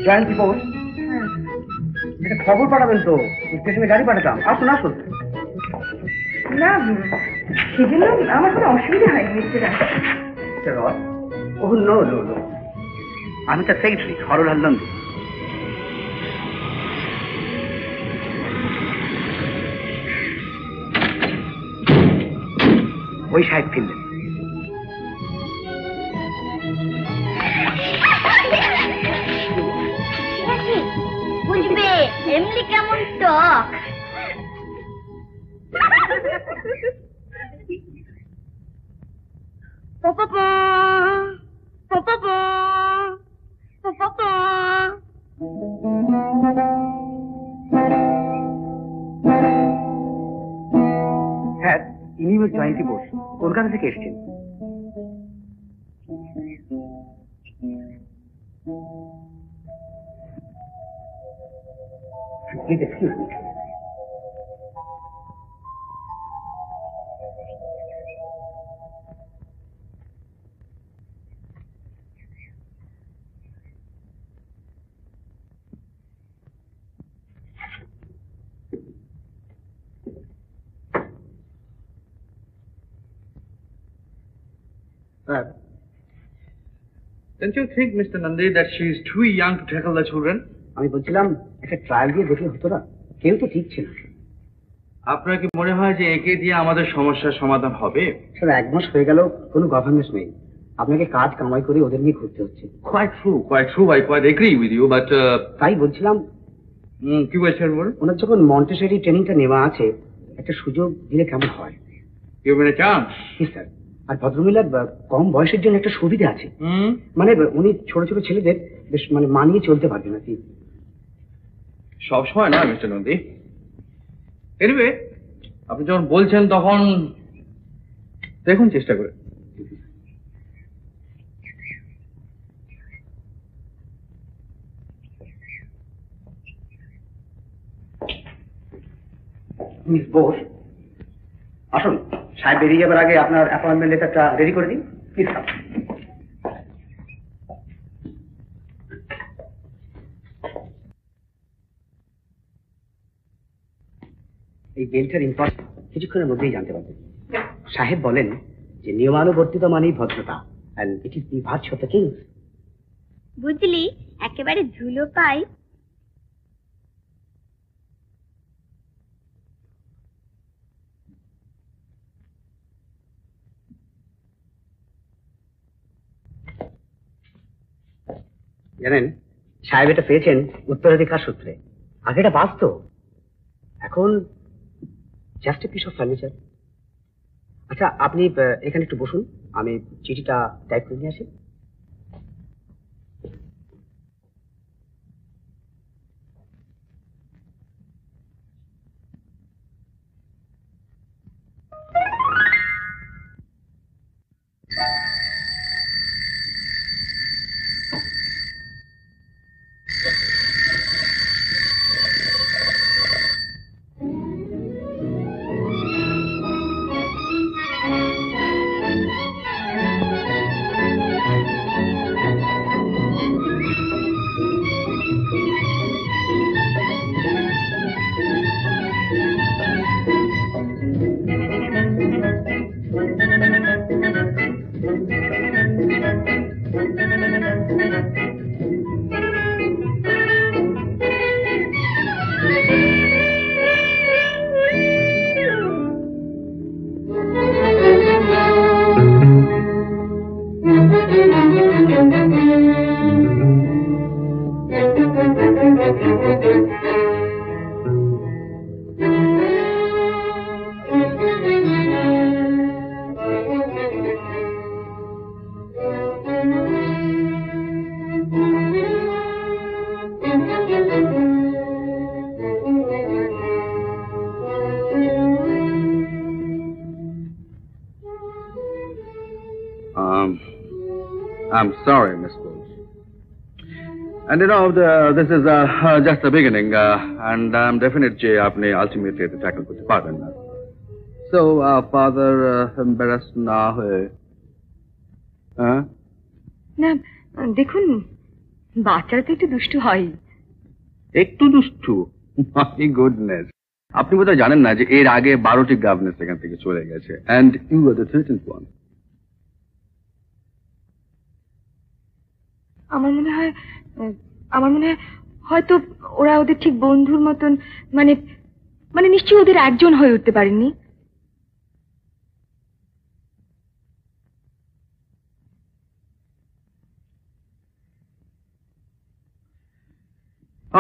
জয়ন্তী বোস, একটা খবর পাঠাবেন তো, স্টেশনে গাড়ি পাঠাতাম। আসুন আসুন। না, সেজন্য আমার কোনো অসুবিধা হয়নি মিস্টার রয়। ও নো নো নো, আমি তার সেক্রেটারি হরলাল নন্দী। ওই সাহেব ফিরলেন। বুঝবে এমনি কেমন টক। হ্যাঁ, ইনি হল জয়ন্তী বোস, কলকাতা থেকে এসছেন। Please excuse me. Don't you think, Mr. Nandi, that she is too young to tackle the children? আমি বলছিলাম একটা ট্রায়াল দিয়ে দেখলে হতো না, কেউ তো ঠিক ছিল। আপনার কি মনে হয় যে একে দিয়ে আমাদের সমস্যার সমাধান হবে? স্যার, 1 মাস হয়ে গেল কোনো গভর্নেন্স নেই, আপনাকে কাজ কামাই করে ওদের নিয়ে ঘুরতে হচ্ছে। Quite true. I quite agree with you, but তাই বলছিলাম, কি বলছেন বলুন? ওনার যখন মন্টেসরি ট্রেনিংটা নেওয়া আছে, একটা সুযোগ দিলে কেমন হয়? Give me a chance. জি স্যার। আর ভদ্রমহিলার কম বয়সের জন্য একটা সুবিধা আছে, মানে উনি ছোট ছোট ছেলেদের বেশ মানে মানিয়ে চলতে পারবেন আর কি। সবসময় না মিস্টার নন্দী। এনিওয়ে, আপনি যখন বলছেন তখন দেখুন চেষ্টা করে। মিস বোস, আসুন, সাহেব বেরিয়ে যাবার আগে আপনার অ্যাপয়েন্টমেন্ট লেটারটা রেডি করে দিন প্লিজ। এই বেলটার ইম্পর্টেন্স কিছুক্ষণের মধ্যেই জানতে পারবেন। সাহেব বলেন যে নিয়মানুবর্তিত মানেই ভদ্রতা, and it is the virtue of the king. বুঝলি, একেবারে ধুলো পাই। জানেন, সাহেব এটা পেয়েছেন উত্তরাধিকার সূত্রে। আগে এটা বাঁচত, এখন just a piece of furniture. আচ্ছা, আপনি এখানে একটু বসুন, আমি চিঠিটা টাইপ করে নিয়ে আসি। I'm sorry, Miss Bose. And you know, this is just the beginning, and I'm definite যে আপনি ultimately to tackle করতে পারবেন না। So, Father, embarrassed না হয়ে, না, দেখুন, বাচ্চারা তো একটু দুষ্টু হয়। একটু দুষ্টু? মাই গুডনেস, আপনি বোধহয় জানেন না যে এর আগে 12টি গভর্নর এখান থেকে চলে গেছে, and you were the 13th one. আমার মনে হয় হয়তো ওরা ওদের ঠিক বন্ধুর মতন, মানে মানে নিশ্চয়ই ওদের একজন হয়ে উঠতে পারেননি।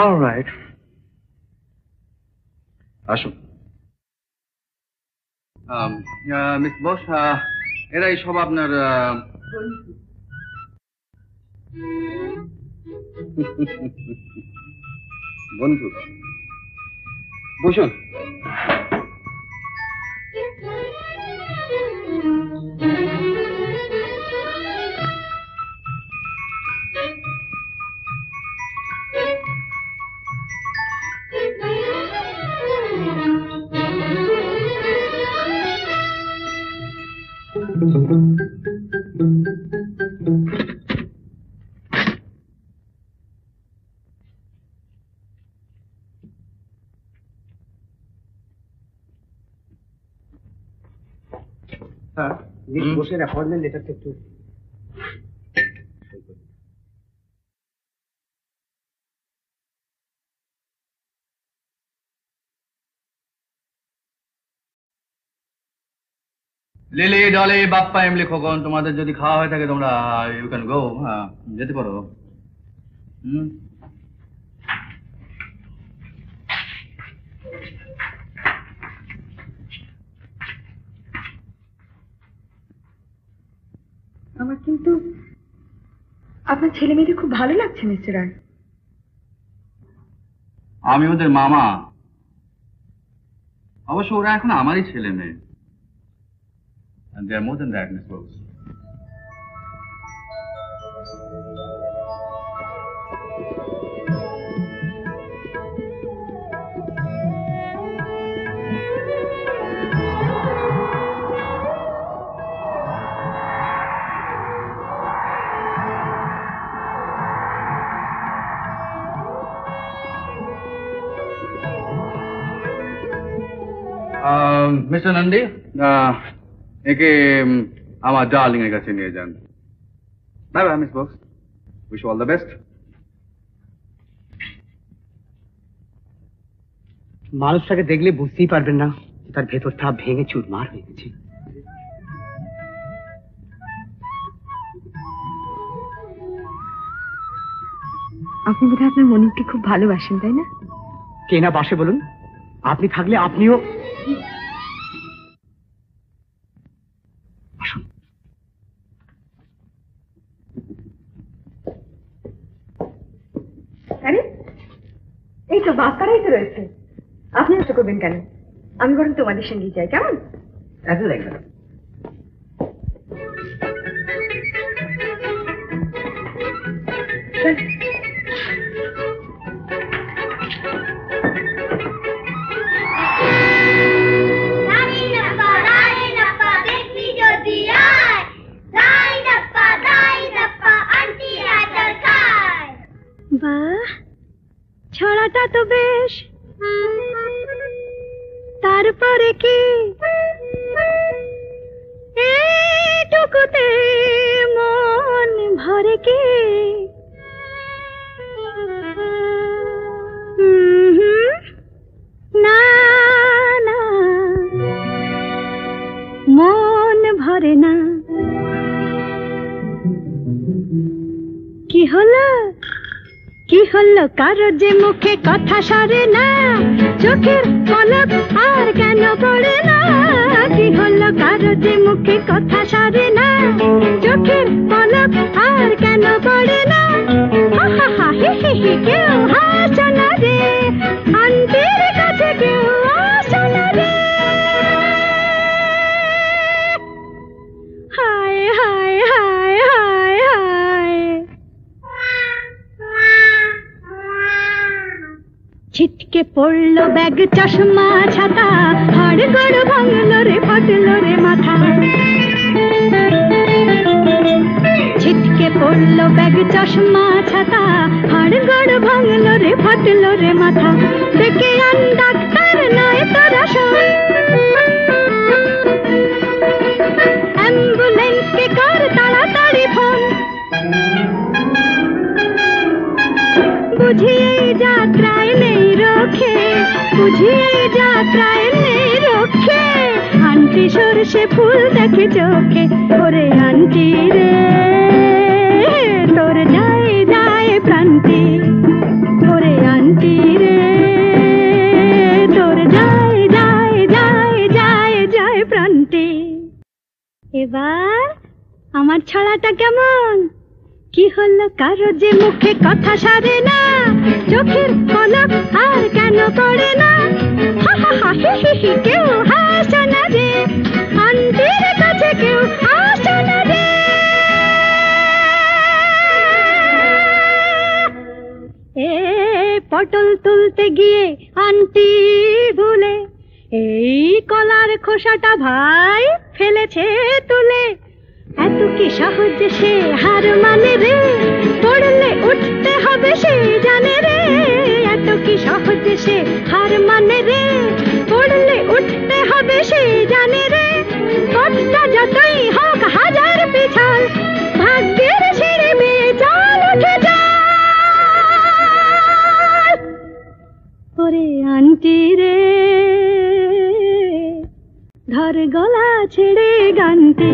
All right. আসুন। মিস বোস, এরাই সব আপনার বন্ধু। বসুন। স্যার, মিস বোসের অ্যাপয়েন্টমেন্ট লেটারটা একটু। লিলি, ডলি, বাপ্পা, এমলি, খোকন, তোমাদের যদি খাওয়া হয়ে থাকে তোমরা ইউ ক্যান গো। হ্যাঁ, যেতে পারো। আমার কিন্তু আপনার ছেলে মেয়েদের খুব ভালো লাগছে মিস্টার রায়। আমি ওদের মামা। অবশ্য ওরা এখন আমারই ছেলে মেয়ে। And they are more than that, Miss Rose. Mr. Nandi, একে আমার ডার্লিং এর কাছে নিয়ে যান। Bye bye Miss Box, wish you all the best. মানুষটাকে দেখলে বুঝতেই পারবেন না তার ভেতরটা ভেঙে চুরমার হয়ে গেছে। আপনি বোধহয় আপনার মনিরকে খুব ভালোবাসেন, তাই না? কে না বাসে বলুন? আপনি থাকলে আপনিও। আসুন। আরে এই তো বাচ্চারাই তো রয়েছে, আপনি নষ্ট করবেন কেন? আমি বরং তোমাদের সঙ্গে যাই, কেমন? একদম দেখবেন। বাহ, ছড়াটা তো বেশ। তারপরে কি এটুকুতে মন ভরে কি? না না, মন ভরে না। কি হলো কি হলো? কারো যে মুখে কথা সরে না, চোখের পলক আর কেন পড়ে না? কি হলো? কারো যে মুখে কথা সরে না, চোখের পলক আর কেন পড়ে না? হা হা হা হি হি হি, কেউ হাসো না রে, আন্টির কাছে কেউ আসো না রে। হায় হায় হায় হায় হায়। ছিটকে পড়লো ব্যাগ, চশমা, ছাতা, হাড় গড় ভাঙলো রে, ফাটলো রে মাথা। ছিটকে পড়লো ব্যাগ চশমা ছাতা, হাড় গড় ভাঙলো রে, ফাটলো রে মাথা। ডেকে আন ডাক্তার নয় তোরা শোন, অ্যাম্বুলেন্সকে কর তাড়াতাড়ি ফোন। বুঝি এই যাত্রায় নেই রক্ষে, বুঝি এই যাত্রায় নেই রক্ষে। আন্টি সরষে ফুল দেখে চোখে, ওরে আন্টি রে তোর যায় যায় প্রান্তি, ওরে আন্টি রে তোর যায় যায় যায় যায় যায় প্রান্তি। এবার আমার ছড়াটা কেমন? কি হলো কারো যে মুখে কথা সারে না, চোখের পলক আর কেন পড়ে না? হা হা হা হি হি হি, কেউ হাসে না রে, আন্টির কাছে কেউ আসে না রে। এ পটল তুলতে গিয়ে আন্টি ভুলে এই কলার খোসাটা ভাই ফেলেছে তুলে। এত কি সহজে সে হার মানে রে, পড়লে উঠতে হবে সে জানে রে। এত কি সহজে সে হার মানে রে, পড়লে উঠতে হবে সে জানে রে। পথটা যতই হোক হাজার পিছল, ভাগ্যের সিঁড়ি বেয়ে চল উঠে যায়। ওরে আন্টি রে ধর গলা ছেড়ে গানটি,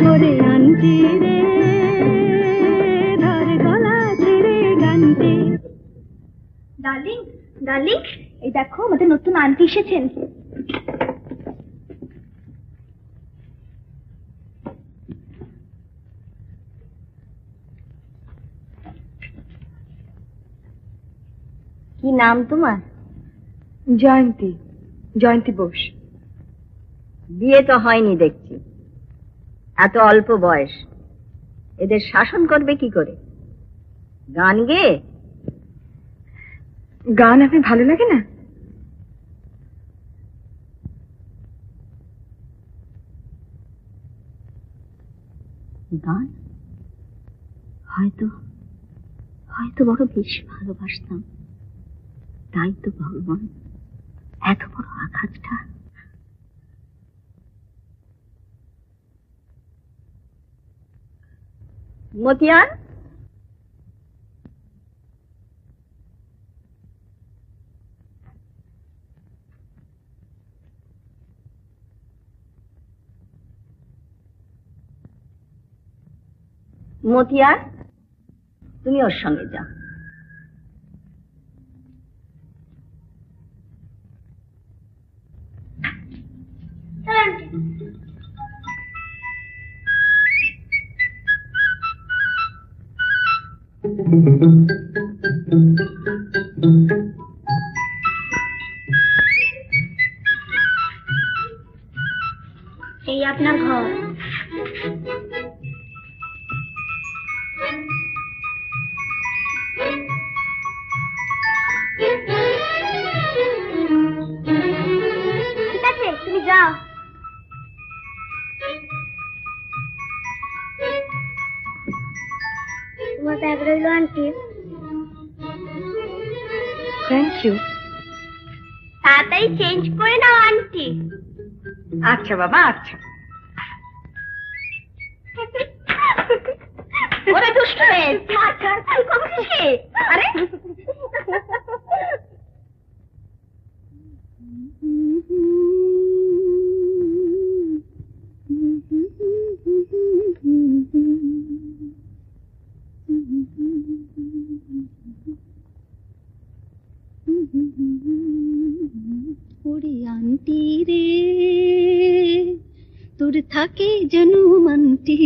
ওরে আন্টি রে ধর গলা ছেড়ে গানটি। ডার্লিং, ডার্লিং, এই দেখো আমাদের নতুন আন্টি এসেছেন। কি নাম তোমার? জয়ন্তী, জয়ন্তী বোস। বিয়ে তো হয়নি দেখছি, এত অল্প বয়স, এদের শাসন করবে কি করে? গান গেয়ে? গান আপনি ভালো লাগে না? গান হয়তো হয়তো বড় বেশি ভালোবাসতাম, তাই তো ভগবান এত বড় আঘাতটা। মতিয়ার, মতিয়ার তুমি ওর সঙ্গে যাও। এই আপনার ঘর। ঠিক আছে, তুমি যাও। তোমার ব্যাগ রইল আন্টি। Thank you. তাড়াতাড়ি চেঞ্জ করে নাও আন্টি। আচ্ছা বাবা, আচ্ছা। ওরে দুষ্ট মেয়ে, আরে ওরে আন্টি রে তোর থাকে যেন মান্টি।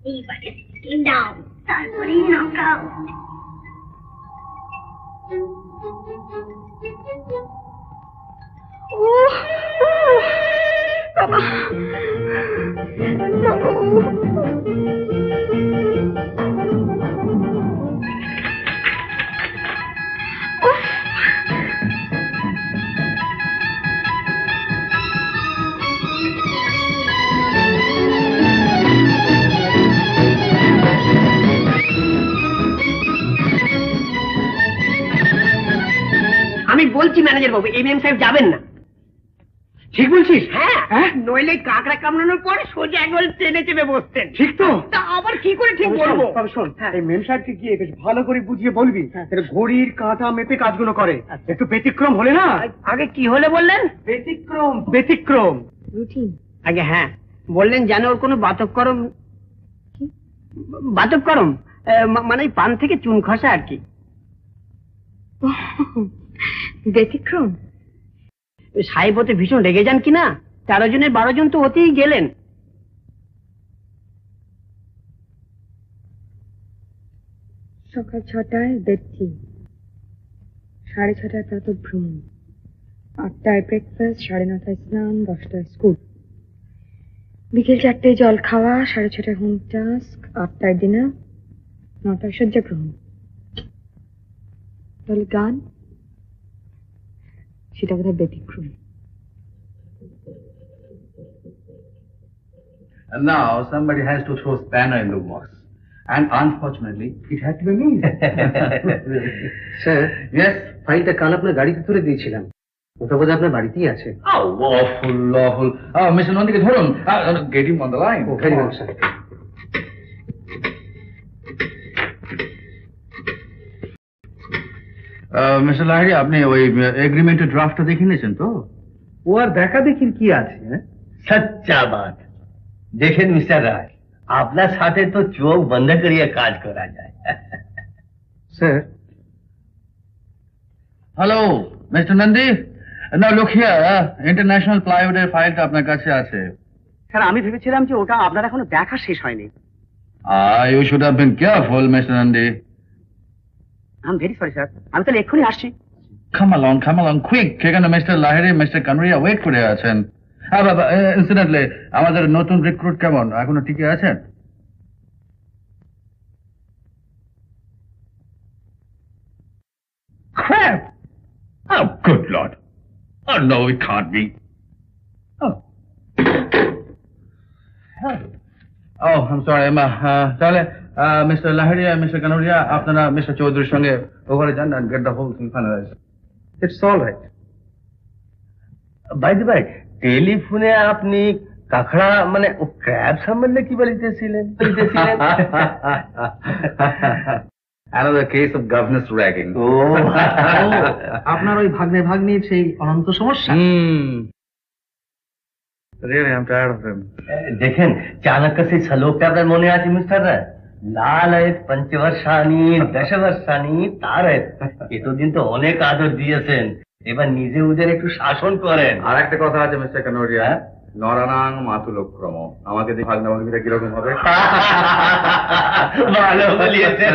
এইবারে দাও, তারপরে নাকাও। বাবা, বলছি ম্যানেজার বাবু, এমএম সাহেব যাবেন না। ঠিক বলছিস? হ্যাঁ, নইলে কাকড়া কামড়ানোর পর সোজা একবার ট্রেনে চেপে বসতেন। ঠিক তো? তা আবার কি করে ঠিক বলবো? তবে শোন, এই মেম সাহেবকে গিয়ে বেশ ভালো করে বুঝিয়ে বলবি, ঘড়ির কাঁটা মেপে কাজগুলো করে। একটু ব্যতিক্রম হলে না। আগে কি হলে বললেন? ব্যতিক্রম। ব্যতিক্রম রুটিন। আগে হ্যাঁ বললেন, যেন ওর কোনো বাতবকরম মানে পান থেকে চুন খসা আর কি। ব্যতিক্রম। সাহেব ওতে ভীষণ রেগে যান কিনা, 13 জনের 12 জন তো ওতেই গেলেন। সকাল 6টায় দেখছি, 6:30টায় প্রাতঃ ভ্রমণ, 8টায় ব্রেকফাস্ট, 9:30টায় স্নান, 10টায় স্কুল, বিকেল 4টায় জল খাওয়া, 6:30টায় হোম টাস্ক, 8টায় ডিনার, 9টায় শয্যা গ্রহণ। তাহলে গান, সেটা বোধহয় ব্যতিক্রম। And now somebody has to throw spanner in the works. And unfortunately, it had to be me. Sir, Yes? ফাইলটা কাল আপনার গাড়িতে তুলে দিয়েছিলাম, ওটা বোধহয় আপনার বাড়িতেই আছে। Oh, lawful, lawful. Oh, Mr. Nandike, ধরুন. Get him on the line. Very good sir. Mister Lahiri, আপনি ওই এগ্রিমেন্টের ড্রাফটটা দেখে নিয়েছেন তো? ও আর দেখা দেখির কি আছে? सच्चा बात देखें मिस्टर राय, आपना साथे तो चोक बंद करिए काज करा जाए। স্যার, হ্যালো মিস্টার নন্দী, না লুক হিয়ার, ইন্টারন্যাশনাল প্লাইউডের ফাইলটা আপনার কাছে আছে। স্যার, আমি ভেবেছিলাম যে ওটা আপনার এখনো দেখা শেষ হয়নি। You should have been careful mister Nandi. I am very sorry sir, আমি তাহলে এক্ষুনি আসছি। Come along, quick! এখানে mister Lahiri, mister Kanoria wait করে আছেন। ইনসিডেন্টলি, আমাদের নতুন রিক্রুট কেমন, এখনো টিকে আছেন? Crap! Oh, good Lord! Oh, no, it can't be. Oh. Oh, I'm sorry, Emma. তাহলে মিস্টার লাহিড়ী আর মিস্টার কানরিয়া, আপনারা মিস্টার চৌধুরীর সঙ্গে ওভারে যান and get the whole thing finalized. It's all right. By the by, টেলিফোনে আপনি কাকড়া মানে ও ক্র্যাব সম্বন্ধে কি বলিতেছিলেন? Another case of governess ragging. ও আপনার ওই ভাগ্নির সেই অনন্ত সমস্যা। Really, I'm tired of him. দেখেন, চাণক্য সেই শ্লোকটা আপনার মনে আছে মিস্টার রায়? লাল आहेत पंचवर्षानी दशवर्षानी তার এতদিন তো অনেক আদর দিয়েছেন, এবার নিজে ওদের একটু শাসন করেন। আর একটা কথা আছে মিস্টার কানোরিয়া, নরানাং মাতুলক্রম। আমাকে দিয়ে ভাগনা ভাগনিটা কিরকম হবে? ভালো বলিয়েছেন।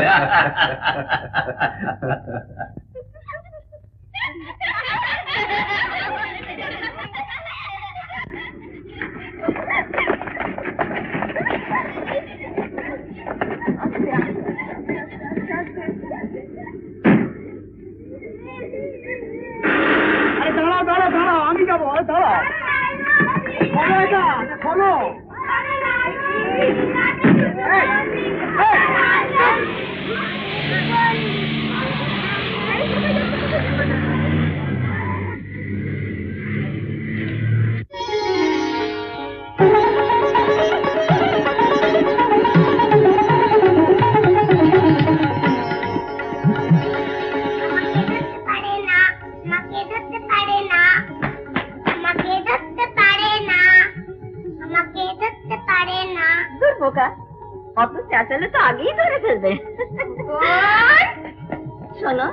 দাঁড়াও, আমি যাবো। দাঁড়াও, খোলো। অত চেঁচালে তো আগেই ধরে ফেলবে। শোনো,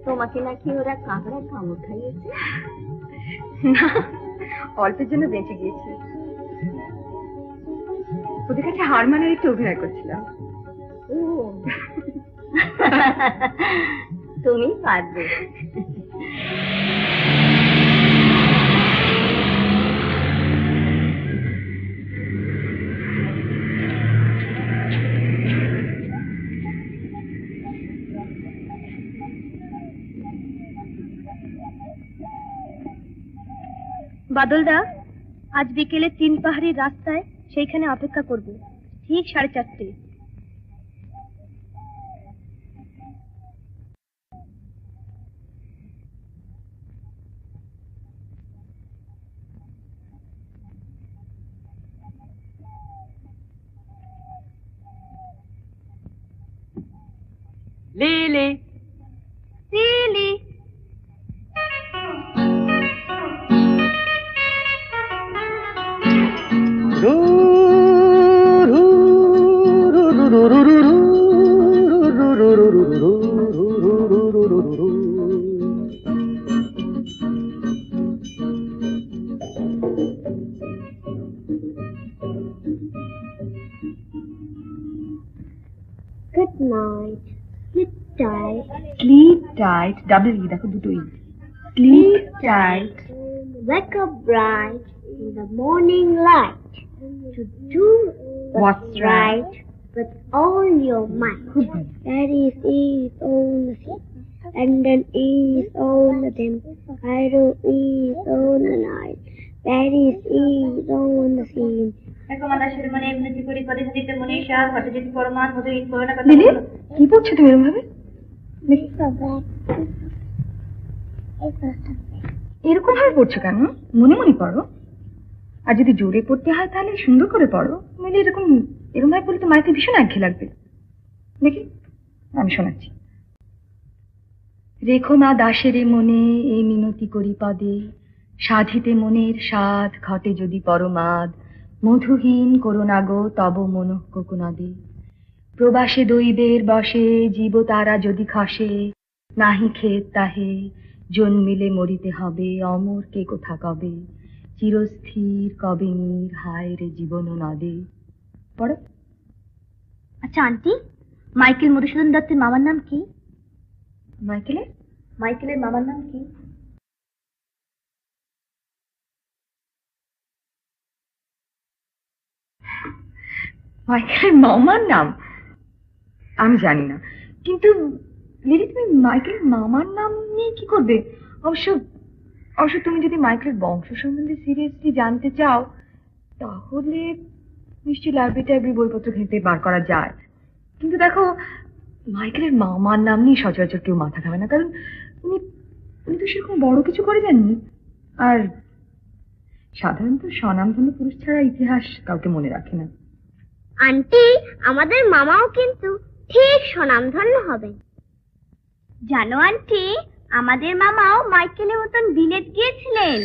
তোমাকে নাকি ওরা কাঁকড়া কামড় খাইয়েছে? না, অল্পের জন্য বেঁচে গিয়েছি। ওদের কাছে হার মানার একটু অভিনয় করছিলাম। ও তুমি পারবে। বাদলদা, আজ বিকেলে 3 পাহাড়ির রাস্তায় সেইখানে অপেক্ষা করব, ঠিক 4:30। Lily Lily Good night. Sleep tight. Sleep tight double E দেখো দুটোই sleep tight Wake up bright in the morning light to do What's right. with all your might. Paris is on the sea, London is on the Thames, Cairo is on the Nile, Paris is on the sea. Lily কি পড়ছো তুমি এরকম ভাবে এরকম ভাবে পড়ছো কেন মনে মনে পড়ো আর যদি জোরে পড়তে হয় তাহলে সুন্দর করে পড়ো মানে এরকম ভাবে পড়লে তো মাইতে ভীষণ একঘেয়ে লাগবে দেখি আমি শোনাচ্ছি রেখো না দাসেরে মনে এই মিনতি করি পদে সাধিতে মনের স্বাদ ঘটে যদি পরমাদ মধুহীন করোনা গো তব মনঃ কোকোনাদে প্রবাসে দৈবের বসে জীব তারা যদি খসে নাহি খেত তাহে জন্মিলে মরিতে হবে অমর কে কোথা কবে চিরস্থির কবে নীর হায় রে জীবন নদে পড়ো আচ্ছা আন্টি মাইকেল মধুসূদন দত্তের মামার নাম কি? মাইকেলের মামার নাম কি? মাইকেলের মামার নাম আমি জানি না কিন্তু লিলি তুমি মাইকেলের মামার নাম নিয়ে কি করবে অবশ্য তুমি যদি মাইকেলের বংশ সম্বন্ধে সিরিয়াসলি জানতে চাও তাহলে নিশ্চয়ই লাইব্রেরি বইপত্র ঘেঁটে বার করা যায় কিন্তু দেখো মাইকেলের মামার নাম নিয়ে সচরাচর কেউ মাথা খাবে না কারণ উনি তো সেরকম বড় কিছু করে যাননি আর সাধারণত স্বনামধন্য পুরুষ ছাড়া ইতিহাস কাউকে মনে রাখে না আন্টি আমাদের মামাও কিন্তু ঠিক স্বনামধন্য হবে জানো আন্টি আমাদের মামাও মাইকেলের মতন বিলেত গিয়েছিলেন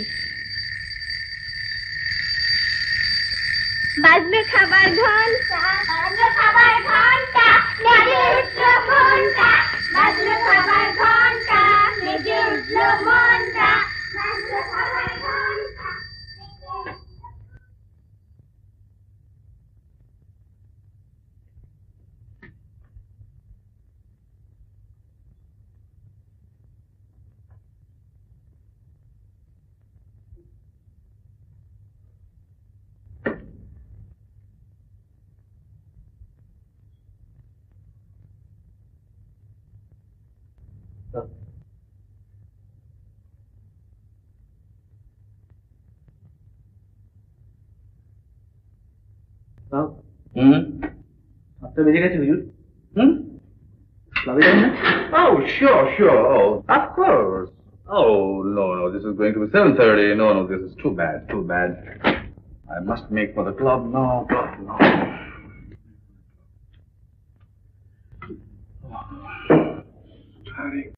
বাজবে খাবার ঘন্টা বাজবে খাবার ঘন্টা মেঘে উঠলো ঘন্টা বাজবে খাবার ঘন্টা মেঘে উঠলো ঘন্টা বাজবে খাবার ঘন্টা আপনার বেজে গেছে হুজুর Oh, sure. Oh, of course. Oh, no, this is going to be 7:30. No, this is too bad. I must make for the club now. Tiring.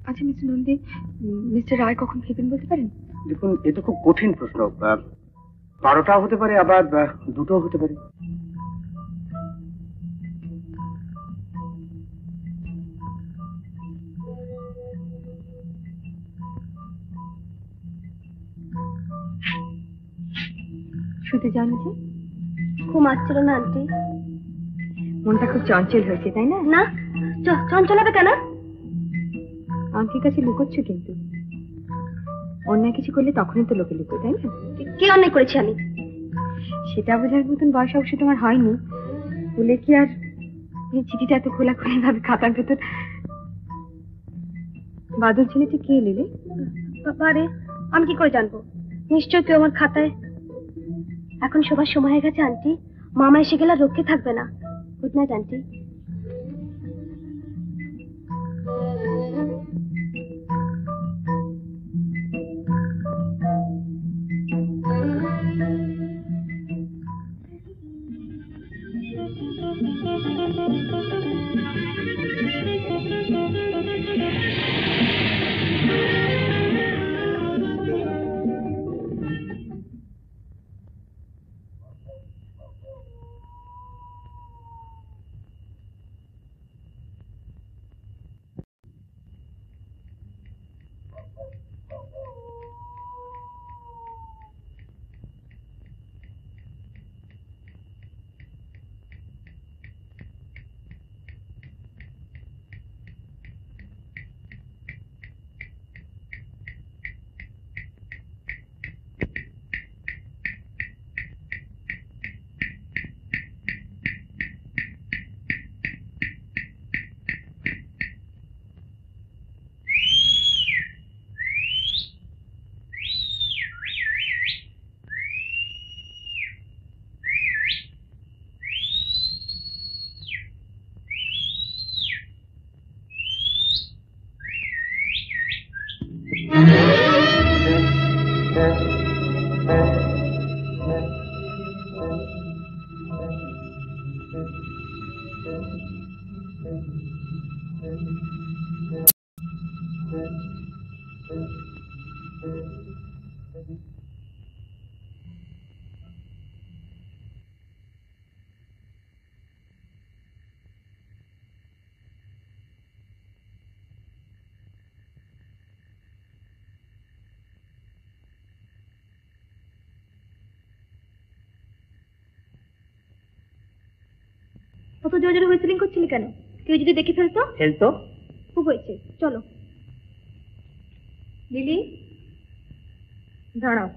আচ্ছা মিস্টার নন্দী মিস্টার রায় কখন ফিরবেন বলতে পারেন দেখুন এ তো খুব কঠিন প্রশ্ন 12টাও হতে পারে আবার 2টাও হতে পারে শুতে যান যে? ঘুম আসছিল না আন্টি। মনটা খুব চঞ্চল হয়েছে তাই না? না, চঞ্চল হবে কেন? আঙ্কের কাছে লুকোচ্ছ কিন্তু। অন্যায় কিছু করলে তখনই তো লোকে লুকোয় তাই না? কি অন্যায় করেছি আমি? সেটা বোঝার মতন বয়স অবশ্য তোমার হয়নি বলে কি আর এই চিঠিটা এত খোলাখুলি ভাবে খাতার ভেতর। বাদল ছেলেটি কে এলে? আরে আমি কি করে জানবো? নিশ্চয় তুই আমার খাতায়। এখন সবার সময় হয়ে গেছে আন্টি, মামা এসে গেলে আর রক্ষে থাকবে না। Good night aunty. অত জোরে জোরে হুইসেলিং করছিলি কেন? কেউ যদি দেখে ফেলতো? খুব হয়েছে, চলো। লিলি দাঁড়াও।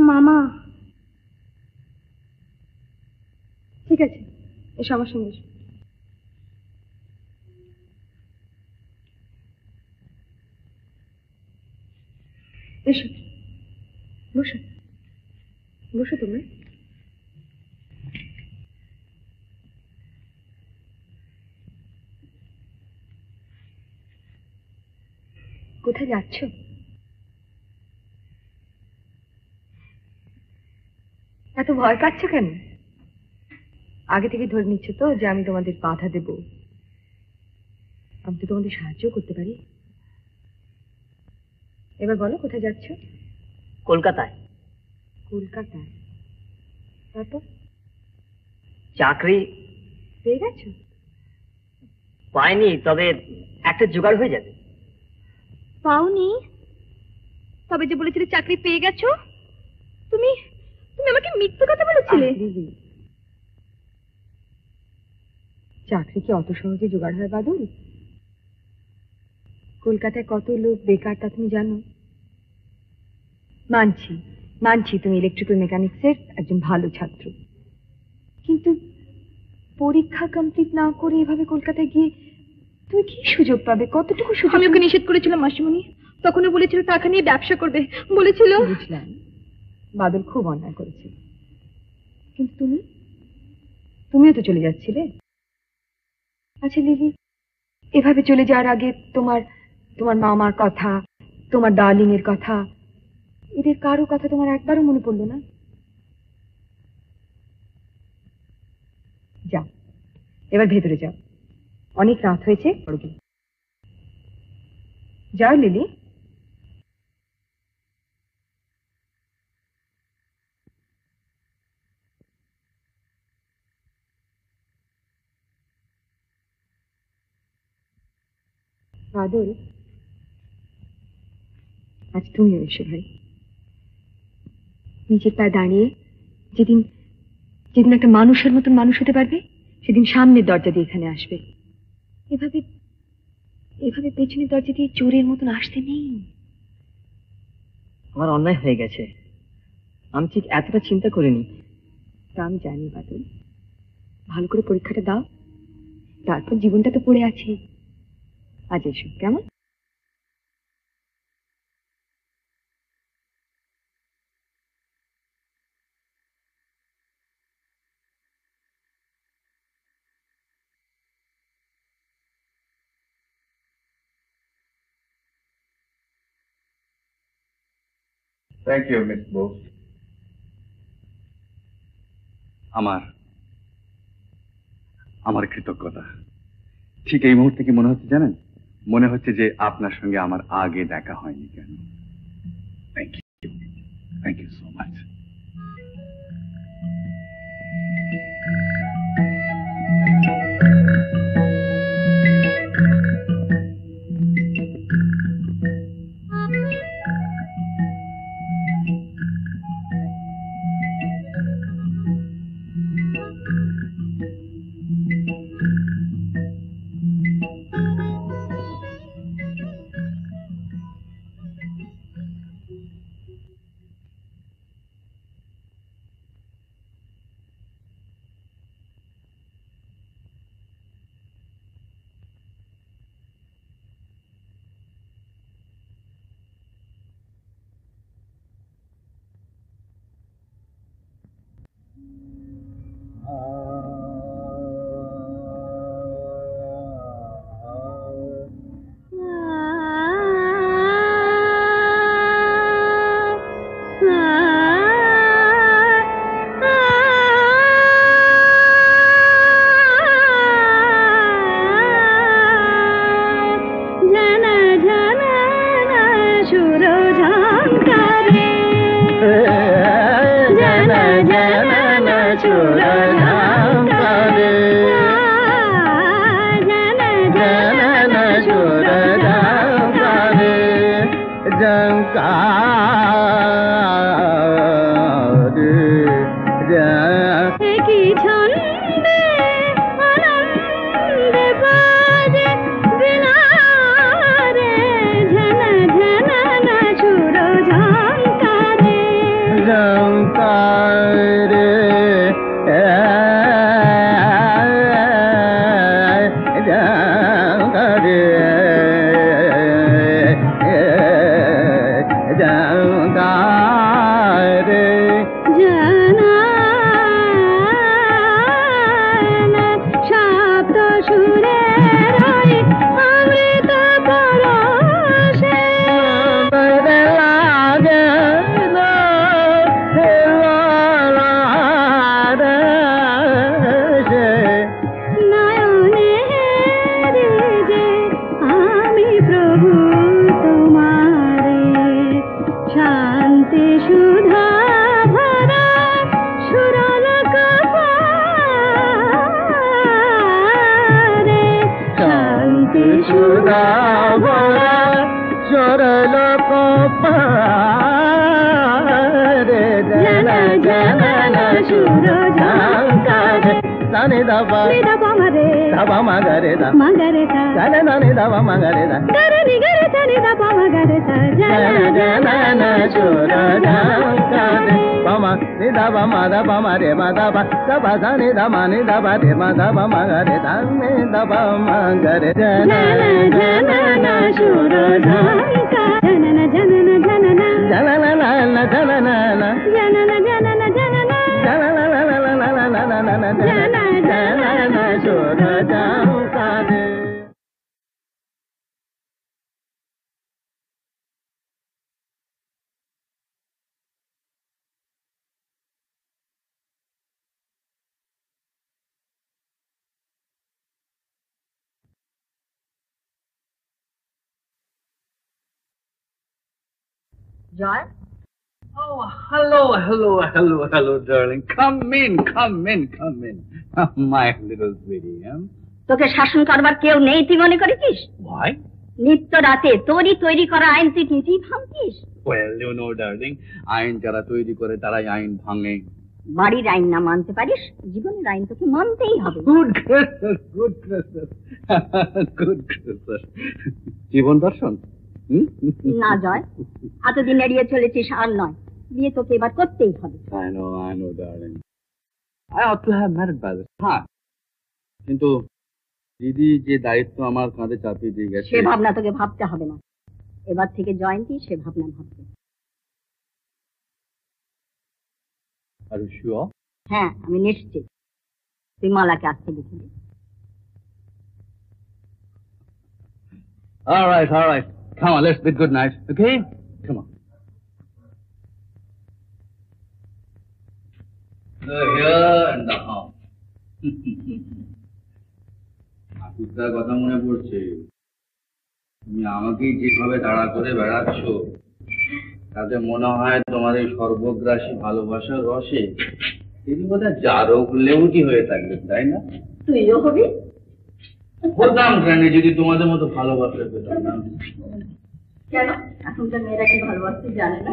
মামা। ঠিক আছে, এসো আমার সঙ্গে এসো। এসো, বসো বসো তুমি। কোথায় যাচ্ছ? এত ভয় পাচ্ছ কেন? আগে থেকে ধরে নিচ্ছ তো যে আমি তোমাদের বাধা দেব? আমি তো তোমাদের সাহায্য করতে পারি। এবার বলো কোথায় যাচ্ছ? কলকাতায় কলকাতায়? তারপর চাকরি পেয়ে গেছো? পাইনি, তবে একটা জোগাড় হয়ে যাবে। পাওনি? তবে যে বলেছিলে চাকরি পেয়ে গেছো, তুমি তুমি আমাকে মিথ্যে কথা বলেছিলে। দিদি, চাকরি কি অত সহজে জোগাড় হয় বাদল? কলকাতায় কত লোক বেকার তা তুমি জানো? মানছি মানছি তুমি ইলেকট্রিক্যাল মেকানিক্সের একজন ভালো ছাত্র, কিন্তু পরীক্ষা কমপ্লিট না করে এভাবে কলকাতায় গিয়ে তুমি কি সুযোগ পাবে? কতটুকু সুযোগ? আমি ওকে নিষেধ করেছিলাম মাসিমণি, তখনও বলেছিল টাকা নিয়ে ব্যবসা করবে, বলেছিল। বুঝলাম, বাদল খুব অন্যায় করেছে, কিন্তু তুমিও তো চলে যাচ্ছিলে। আচ্ছা লিলি, এভাবে চলে যাওয়ার আগে তোমার মামার কথা, তোমার ডার্লিং এর কথা, এদের কারো কথা তোমার একবারও মনে পড়লো না? যাও, এবার ভেতরে যাও, অনেক রাত হয়েছে। যাও লিলি। বাদল, আজ তুমিও এসো ভাই। নিজের পায়ে দাঁড়িয়ে যেদিন যেদিন একটা মানুষের মতন মানুষ হতে পারবে, সেদিন সামনের দরজা দিয়ে এখানে আসবে। এভাবে এভাবে পেছনের দরজা দিয়ে চোরের মতন আসতে নেই। আমার অন্যায় হয়ে গেছে, আমি ঠিক এতটা চিন্তা করিনি। তা আমি জানি বাদল, ভালো করে পরীক্ষাটা দাও, তারপর জীবনটা তো পড়ে আছে। আজ এসো, কেমন? Thank you Miss Bose. আমার কৃতজ্ঞতা। ঠিক এই মুহূর্তে কি মনে হচ্ছে জানেন? মনে হচ্ছে যে আপনার সঙ্গে আমার আগে দেখা হয়নি কেন। Thank you so much. Joy? Oh, hello, darling. Come in. My little sweetie, huh? তোকে শাসন করবার কেউ নেই তুই মনে করেছিস? Why? নিত্য রাতে তোরই তৈরি করা আইন তুই নিজেই ভাঙছিস। Well, you know, darling, আইন যারা তৈরি করে তারাই আইন ভাঙে। বাড়ির আইন না মানতে পারিস, জীবনের আইন তোকে মানতেই হবে। গুড গুড গুড জীবন দর্শন। না জয়, এতদিন এড়িয়ে চলেছিস, আর নয়, বিয়ে তোকে এবার করতেই হবে। I know, darling. I ought to have married by this time. কিন্তু দিদি যে দায়িত্ব আমার কাঁধে চাপিয়ে দিয়ে গেছে, সে ভাবনা তোকে ভাবতে হবে না। এবার থেকে জয়ন্তী সে ভাবনা ভাববে। Are you sure? হ্যাঁ, আমি নিশ্চিত। তুই মালাকে আসতে লিখে দে। All right. Come on, let's bid good night, okay? Come on. The here and the how. আকুতার কথা মনে পড়ছে। তুমি আমাকেই যেভাবে তাড়া করে বেড়াচ্ছ, তাতে মনে হয় তোমার এই সর্বগ্রাসী ভালোবাসার রসে তিনি বোধহয় জারক লেবুটি হয়ে থাকবে, তাই না? তুইও হবি। বলতাম গ্রানি, যদি তোমাদের মতো ভালোবাসা পেতাম না। কেন এখনকার মেয়েরা কি ভালোবাসতে জানে না?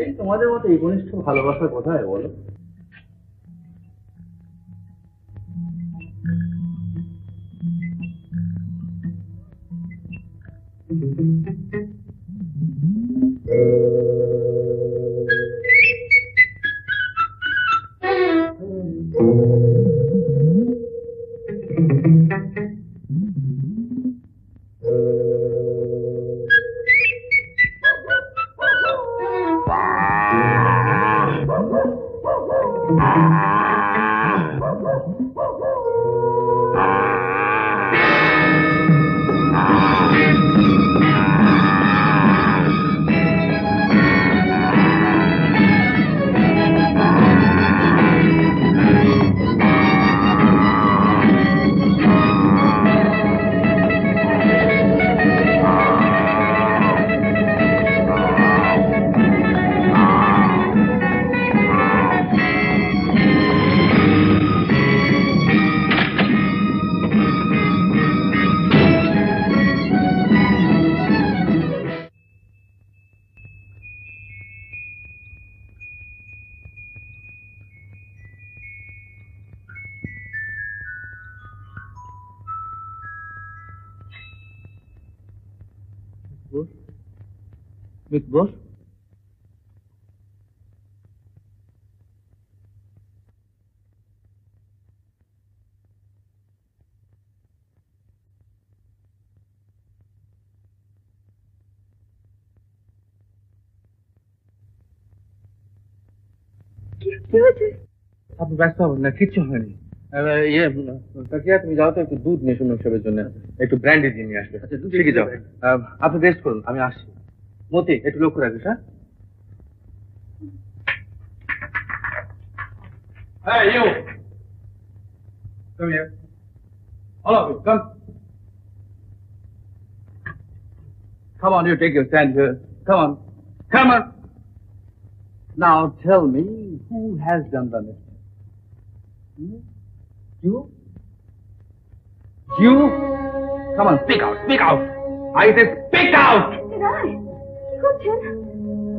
এই তোমাদের মতো এই ঘনিষ্ঠ ভালোবাসা কোথায় বলো? Big boss? কি হয়েছে? আপনি ব্যস্ত হবেন না, কিচ্ছু হয়নি। ইয়ে তাকিয়া, তুমি যাও তো একটু দুধ নিয়ে শুনুন সবের জন্য, একটু ব্র্যান্ডি দিয়ে নিয়ে আসবে। আচ্ছা, ঠিক যাও। আপনি রেস্ট করুন, আমি আসছি। মতি, একটু লক্ষ্য রাখিস। হ্যাঁ, Hey, you! Come here. All of you, come. Come on, you take your stand here. Come on. Come on. Now tell me, who has done the mistake? You? You? Come on, speak out, speak out. I say speak out!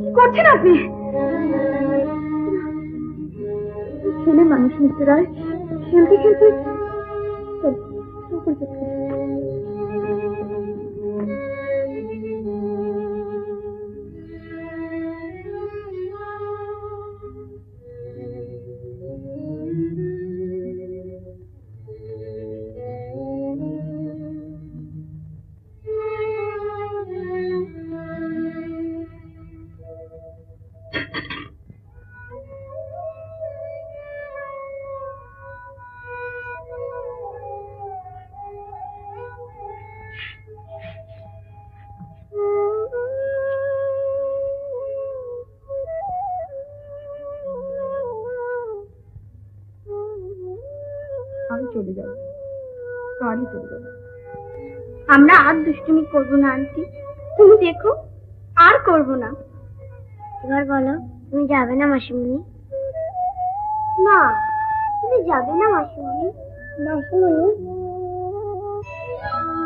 কি করছেন আপনি? ছেলে মানুষ mister রায়, খেলতে খেলতে আমি চলে যাব, কালই চলে যাব। আমরা আর দুষ্টুমি করবো না আন্টি, তুমি দেখো, আর করবো না। এবার বলো, তুমি যাবে না মাসিমণি? না, তুমি যাবে না মাসিমণি? মাসিমণি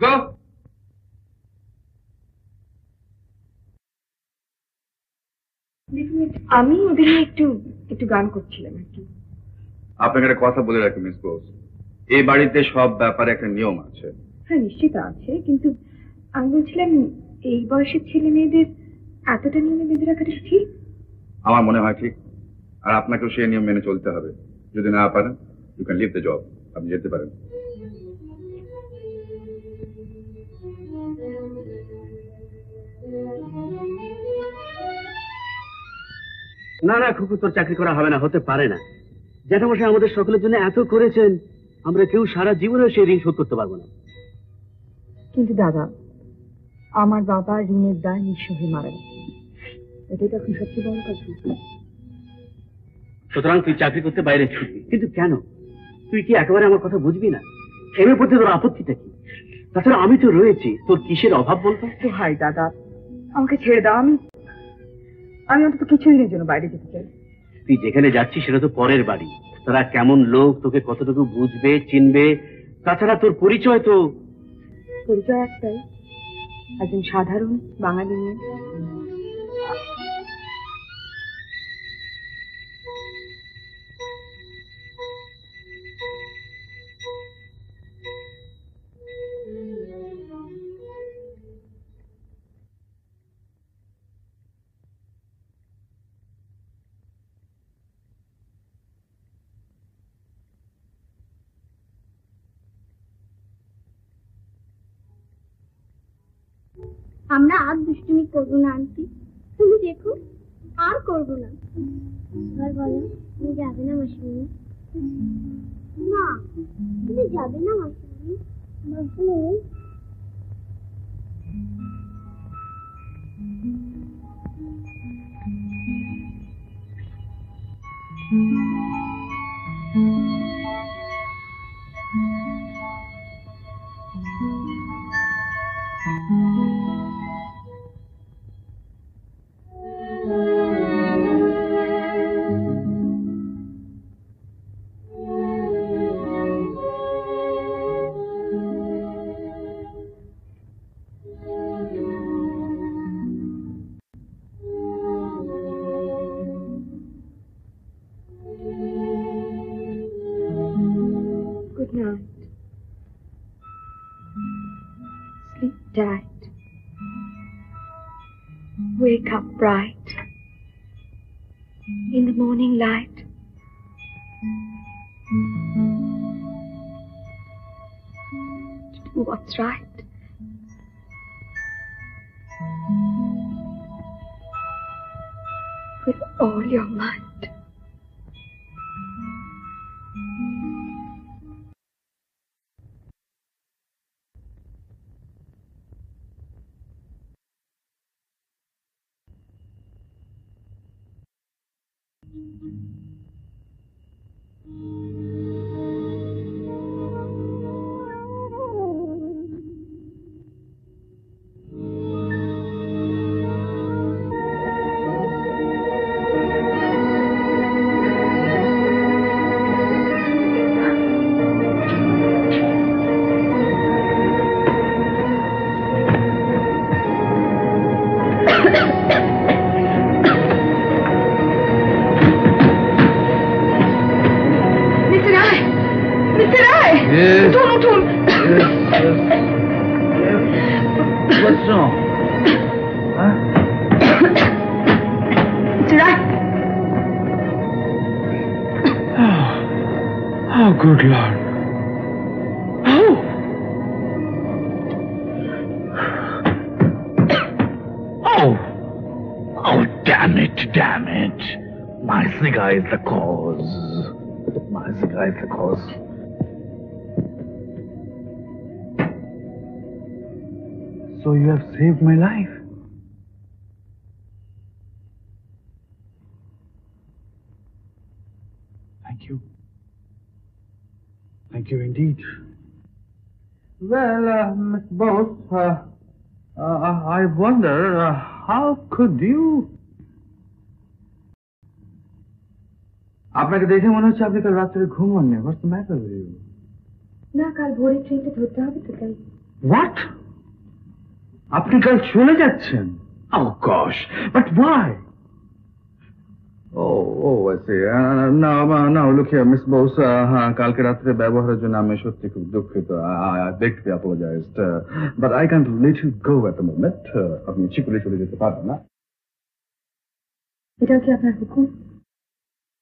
Go! আমি ওদের নিয়ে একটু একটু গান করছিলাম আর কি। আপনাকে একটা কথা বলে রাখি মিস বোস, এই বাড়িতে সব ব্যাপারে একটা নিয়ম আছে। হ্যাঁ নিশ্চিত আছে, কিন্তু আমি বলছিলাম এই বয়সের ছেলে মেয়েদের এতটা নিয়মে বেঁধে রাখাটা ঠিক? আমার মনে হয় ঠিক, আর আপনাকেও সেই নিয়ম মেনে চলতে হবে। যদি না পারেন, you can leave the job, আপনি যেতে পারেন। না না খুকু, তোর চাকরি করা হবে না, হতে পারে না। জ্যাঠামশাই আমাদের সকলের জন্য এত করেছেন, আমরা কেউ সারা জীবনে সেই ঋণ শোধ করতে পারবো না। কিন্তু দাদা, আমার বাবা ঋণের দায় নিঃস্ব হয়ে মারা গেছে, এটাই তো এখন সবচেয়ে বড় কথা। সুতরাং তুই চাকরি করতে বাইরে ছুটবি, কিন্তু কেন? তুই কি একেবারে আমার কথা বুঝবি না? এর প্রতি তোর আপত্তিটা কি? তাছাড়া আমি তো রয়েছি, তোর কিসের অভাব বলতো? তো ভাই দাদা, আমাকে ছেড়ে দাও, আমি অন্তত কিছুদিনের জন্য বাইরে যেতে চাই। তুই যেখানে যাচ্ছিস সেটা তো পরের বাড়ি, তারা কেমন লোক, তোকে কতটুকু বুঝবে চিনবে, তাছাড়া তোর পরিচয় তো পরিচয় একটাই, একজন সাধারণ বাঙালি মেয়ে। আমরা আর দুষ্টুমি করবো না আন্টি, তুমি দেখো আর করবো না। এবার বলো, তুমি যাবে না মাসিমণি? না, তুমি যাবে না মাসিমণি? মাসিমণি Good night. Sleep tight. Wake up bright. In the morning light. Do what's right. With all your might. What's wrong? Huh? It's right. Oh, good Lord. Oh, damn it. My cigar is the cause. So you have saved my life. Thank you indeed. Well, Miss Bose, I wonder, how could you... আপনাকে দেখে মনে হচ্ছে আপনি কাল রাত্রে ঘুমাননি। What's the matter with you? না, কাল ভোরের ট্রেনটা ধরতে হবে তো তাই। What? আপনি কাল চলে যাচ্ছেন? Oh gosh, but why? Oh, I see. Now, look here, Miss Bose. কালকে রাত্রে ব্যবহারের জন্য আমি সত্যি খুব দুঃখিত. I beg to be apologized. But I can't let you go at the moment. আপনি চিকুলে চলে যেতে পারবেন না? এটাও কি আপনার হুকুম?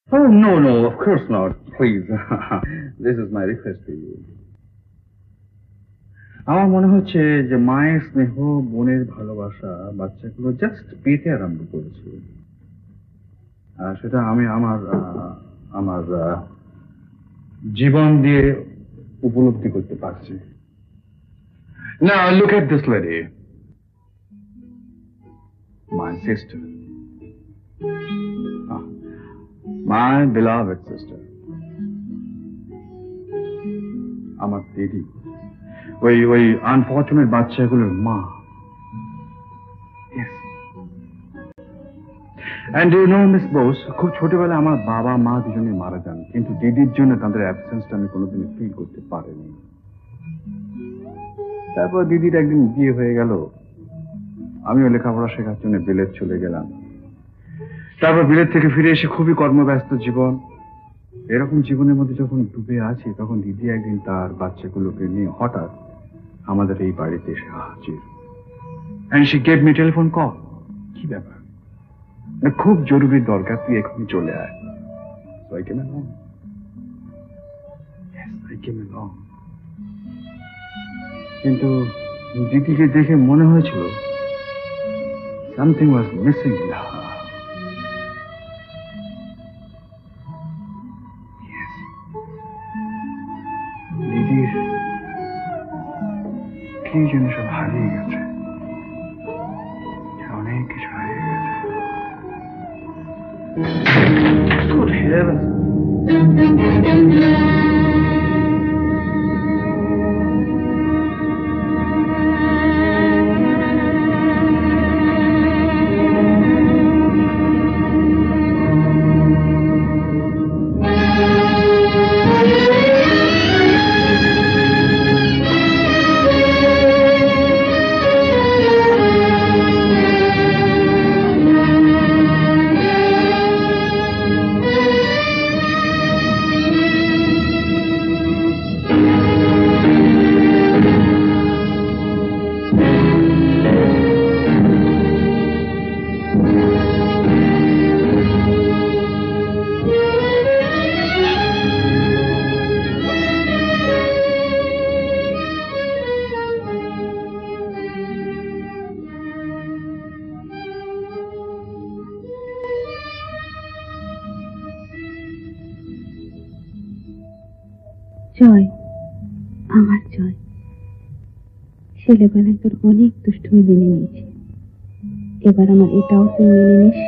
Oh, no, of course not. Please. This is my request to you. আমার মনে হচ্ছে যে মায়ের স্নেহ, বোনের ভালোবাসা বাচ্চাগুলো জাস্ট পেতে আরম্ভ করেছে। সেটা আমি আমার জীবন দিয়ে উপলব্ধি করতে পারছি। Now look at this lady. My sister. My beloved sister. আমার দিদি, ওই আনফর্চুনেট বাচ্চাগুলোর মা। Yes. And you know, Miss Bose, খুব ছোটবেলায় আমার বাবা মা দুজনে মারা যান, কিন্তু দিদির জন্য তাদের অ্যাবসেন্সটা আমি কোনোদিন ফিল করতে পারিনি। তারপর দিদির একদিন বিয়ে হয়ে গেল, আমিও লেখাপড়া শেখার জন্য বিলেত চলে গেলাম। তারপর বিলেত থেকে ফিরে এসে খুবই কর্মব্যস্ত জীবন। এরকম জীবনের মধ্যে যখন ডুবে আছি, তখন দিদি একদিন তার বাচ্চাগুলোকে নিয়ে হঠাৎ আমাদের এই বাড়িতে এসে হাজির। And she gave me a telephone call. কি ব্যাপার? খুব জরুরি দরকার, তুই এখনই চলে আয়। So I came along. Yes, I came along. কিন্তু দিদিকে দেখে মনে হয়েছিল something was missing in her. Yes. দিদির কি যেন সব হারিয়ে গেছে, অনেক কিছু হারিয়ে গেছে। Good heavens! জয়, আমার জয়, ছেলেবেলায় তোর অনেক দুষ্টুমি মেনে নিয়েছি, এবার আমার এটাও তুই মেনে নিস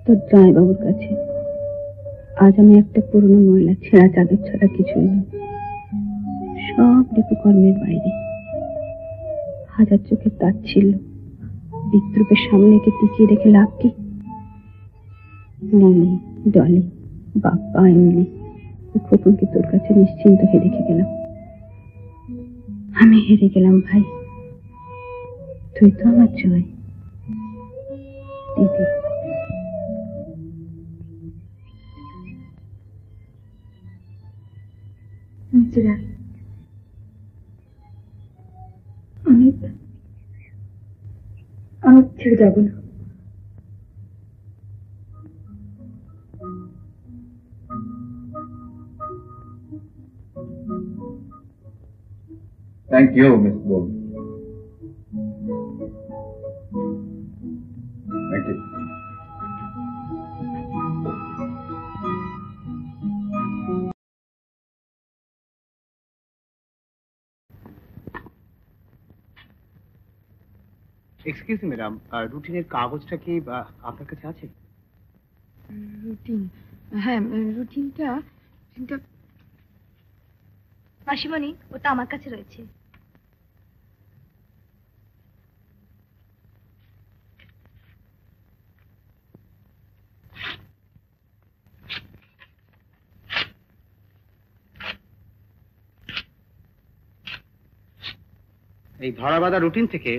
তোর জয়বাবুর কাছে। আজ আমি একটা পুরনো ময়লা ছেঁড়া চাদর ছাড়া কিছুই নই, সব ঋতুকর্মের বাইরে। হাজার চোখের তাচ্ছিল্য, বিদ্রুপের সামনেকে টিকিয়ে রেখে লাভ কি? মনে ডলি, বাপ্পা, এমনি খোকনকে তোর কাছে নিশ্চিন্ত হয়ে রেখে গেলাম। আমি হেরে গেলাম ভাই, তুই তো আমার জয়। দিদি, আমি ছেড়ে যাবো না। Thank you, Miss Bose. Thank you. Excuse me madam, রুটিনের কাগজটা কি আপনার কাছে আছে? রুটিন? হ্যাঁ, রুটিনটা মাসিমণি, ওটা আমার কাছে রয়েছে। এই ধরাবাঁধা রুটিন থেকে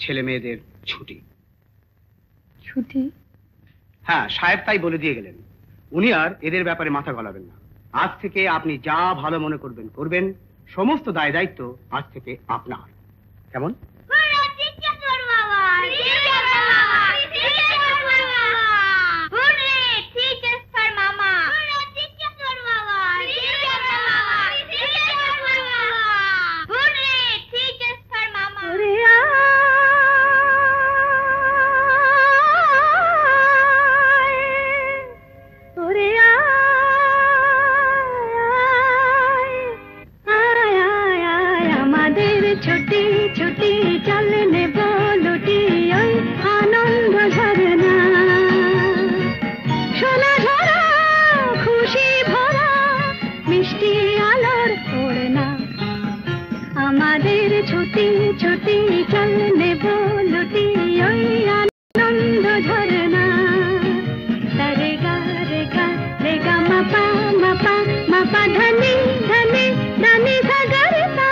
ছেলে মেয়েদের ছুটি। ছুটি? হ্যাঁ, সাহেব তাই বলে দিয়ে গেলেন। উনি আর এদের ব্যাপারে মাথা গলাবেন না। আজ থেকে আপনি যা ভালো মনে করবেন করবেন, সমস্ত দায় দায়িত্ব আজ থেকে আপনার। কেমন? ছুটি ছুটি চলনে বলুটি ওই আনন্দ ঝরনা, সোনা ঝরা খুশি ভরা মিষ্টি আলোর ওড়না। আমাদের ছুটি ছুটি চলনে বলুটি ওই আনন্দ ঝরনা। রে গা রে গা রে গা মাপা মাপা মাপা ধনি ধনি ধনি সাগরতা।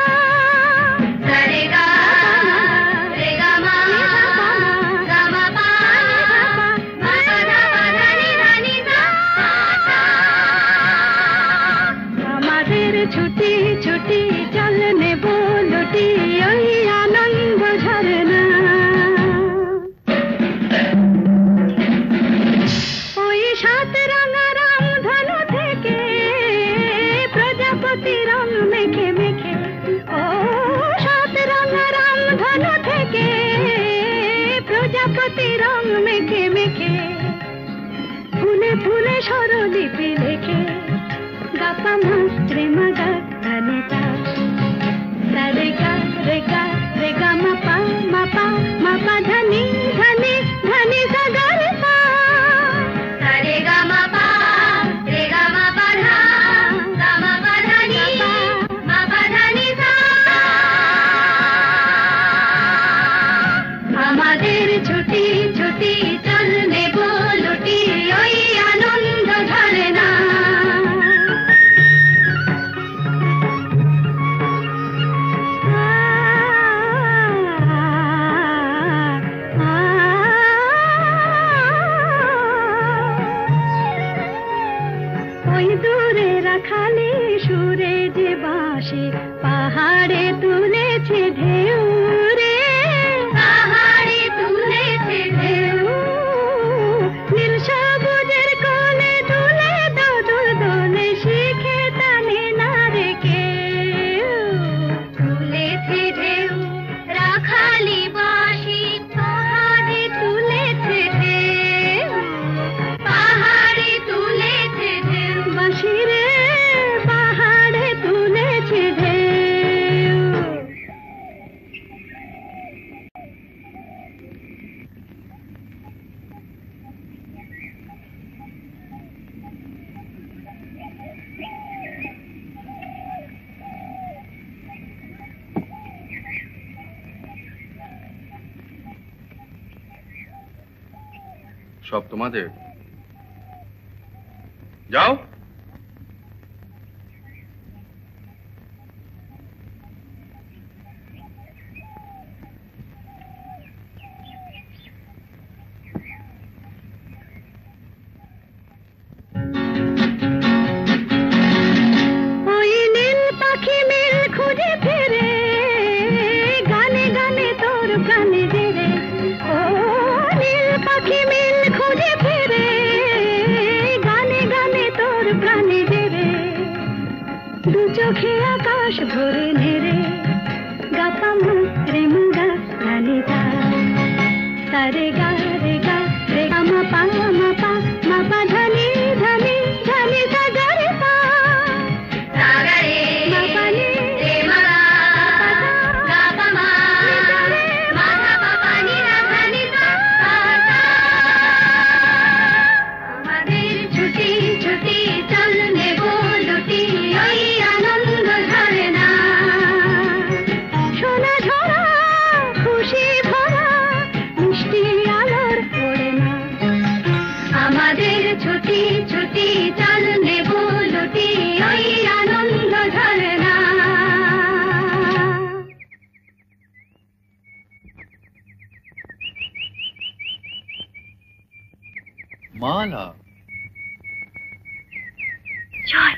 ছুটি ছুটি চলনে বলুটি ওই আনন্দ ঝরনা। ওই সাত রঙা রাম ধনু থেকে প্রজাপতি রং মেখে মেখে, ও সাত রঙা রাম ধনু থেকে প্রজাপতি রং মেখে মেখে, ফুলে ফুলে স্বরলিপি লেখে গাপা মাত্রে মাগা ধানিতা। রে গা রে গা রে গা মাপা মাপা মাপা ধনি ধনি ধনি সাগরতা। রে গা মাপা রে গা মাপা ধা গা মাপা ধনি মাপা ধনি সা। আমাদের ছুটি ছুটি চলনে বলুটি ওই আনন্দ ঝরনা। ওই দূরে রাখালি সুরে যে বাঁশি পাহাড়ে তুলেছে ঢেউ রে, পাহাড়ে তুলেছে ঢেউ। নীল সবুজের কোলে দুলে দোদুল দোলে শিখে টানে না রে কেউ। তুলেছে ঢেউ রাখালি বাঁশি পাহাড়ে তুলেছে ঢেউ, পাহাড়ে তুলেছে ঢেউ। বাঁশি রে পাহাড়ে তুলেছে ঢেউ। সব তোমাদের? যাও। ওই নীল পাখি মিল খুঁজে ফিরে গানে গানে তোর প্রাণে জেরে। ও নীল পাখি মিল খুঁজে ফিরে গানে গানে তোর প্রাণে জেরে। দু চোখে আকাশ ভরে নেড়ে গাপা মাত্রে মুগা ধানিতা। রে গা রে গা রে গা মাপা মাপা মাপা ধনি ধনি ধনি সাগরতা। আমাদের ছুটি ছুটি চলনে বলুটি ওই আনন্দ ঝরনা। Mala. Joy,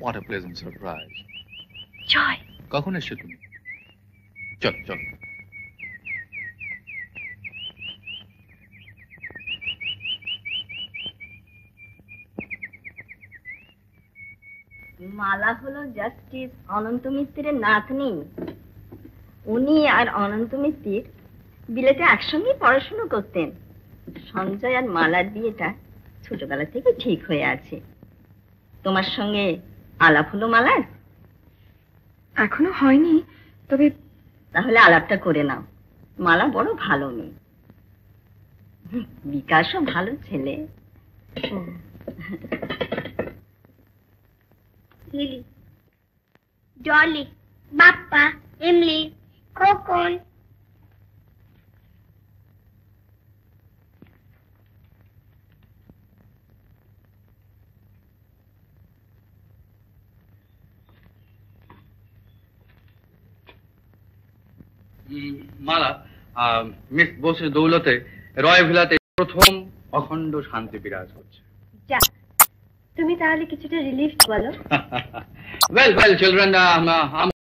What a pleasant surprise. জয়, কখন এসছো তুমি? চল চল। মালা হলো জাস্টিস অনন্ত মিত্রের নাতনি। উনি আর অনন্ত মিত্র বিলেতে একসঙ্গে পড়াশুনো করতেন। সঞ্জয় আর মালার বিয়েটা ছোটবেলা থেকে ঠিক হয়ে আছে। তোমার সঙ্গে আলাপ হলো মালার? এখনো হয়নি, তবে তাহলে আলাপটা করে নাও। মালা বড় ভালো মেয়ে, বিকাশও ভালো ছেলে। লিলি, ডলি, বাপ্পা, এমলি, খোকন। মালা, মিস বোসের দৌলতে রয় ভিলাতে প্রথম অখণ্ড শান্তি বিরাজ করছে। যা, তুমি তাহলে কিছুটা রিলিফ বলো। ওয়েল ওয়েল চিলড্রেন,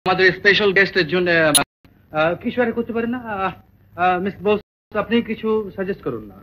আমাদের স্পেশাল গেস্টের জন্য কিছু আর করতে পারেন না? মিস বোস, আপনি কিছু সাজেস্ট করুন না।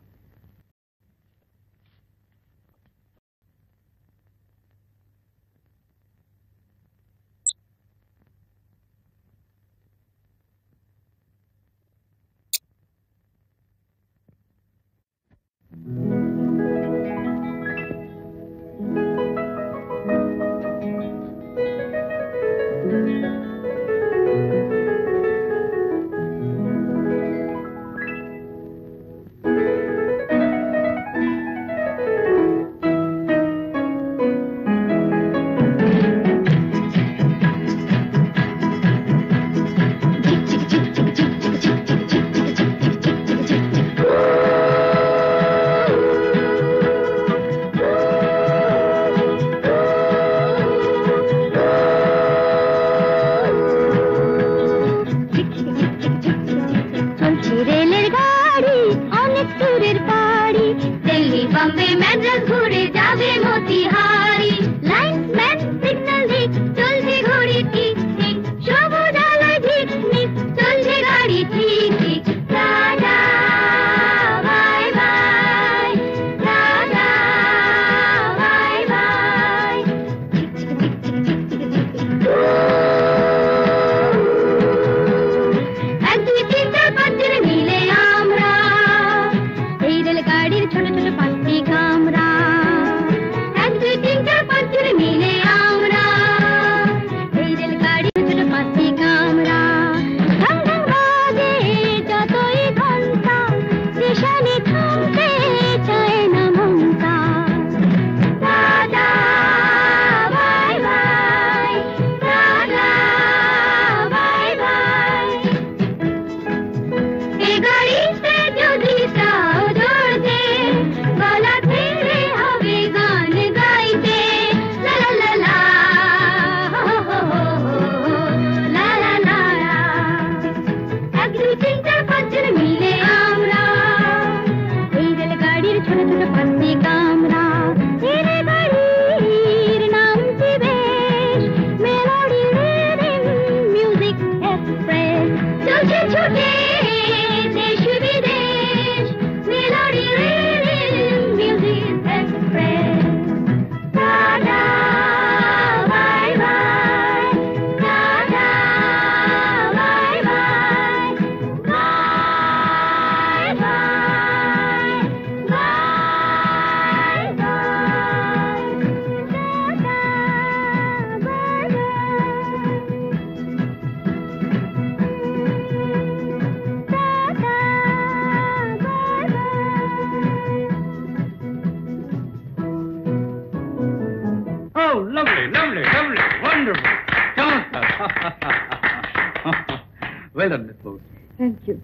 Well done, Miss Bose. Thank you.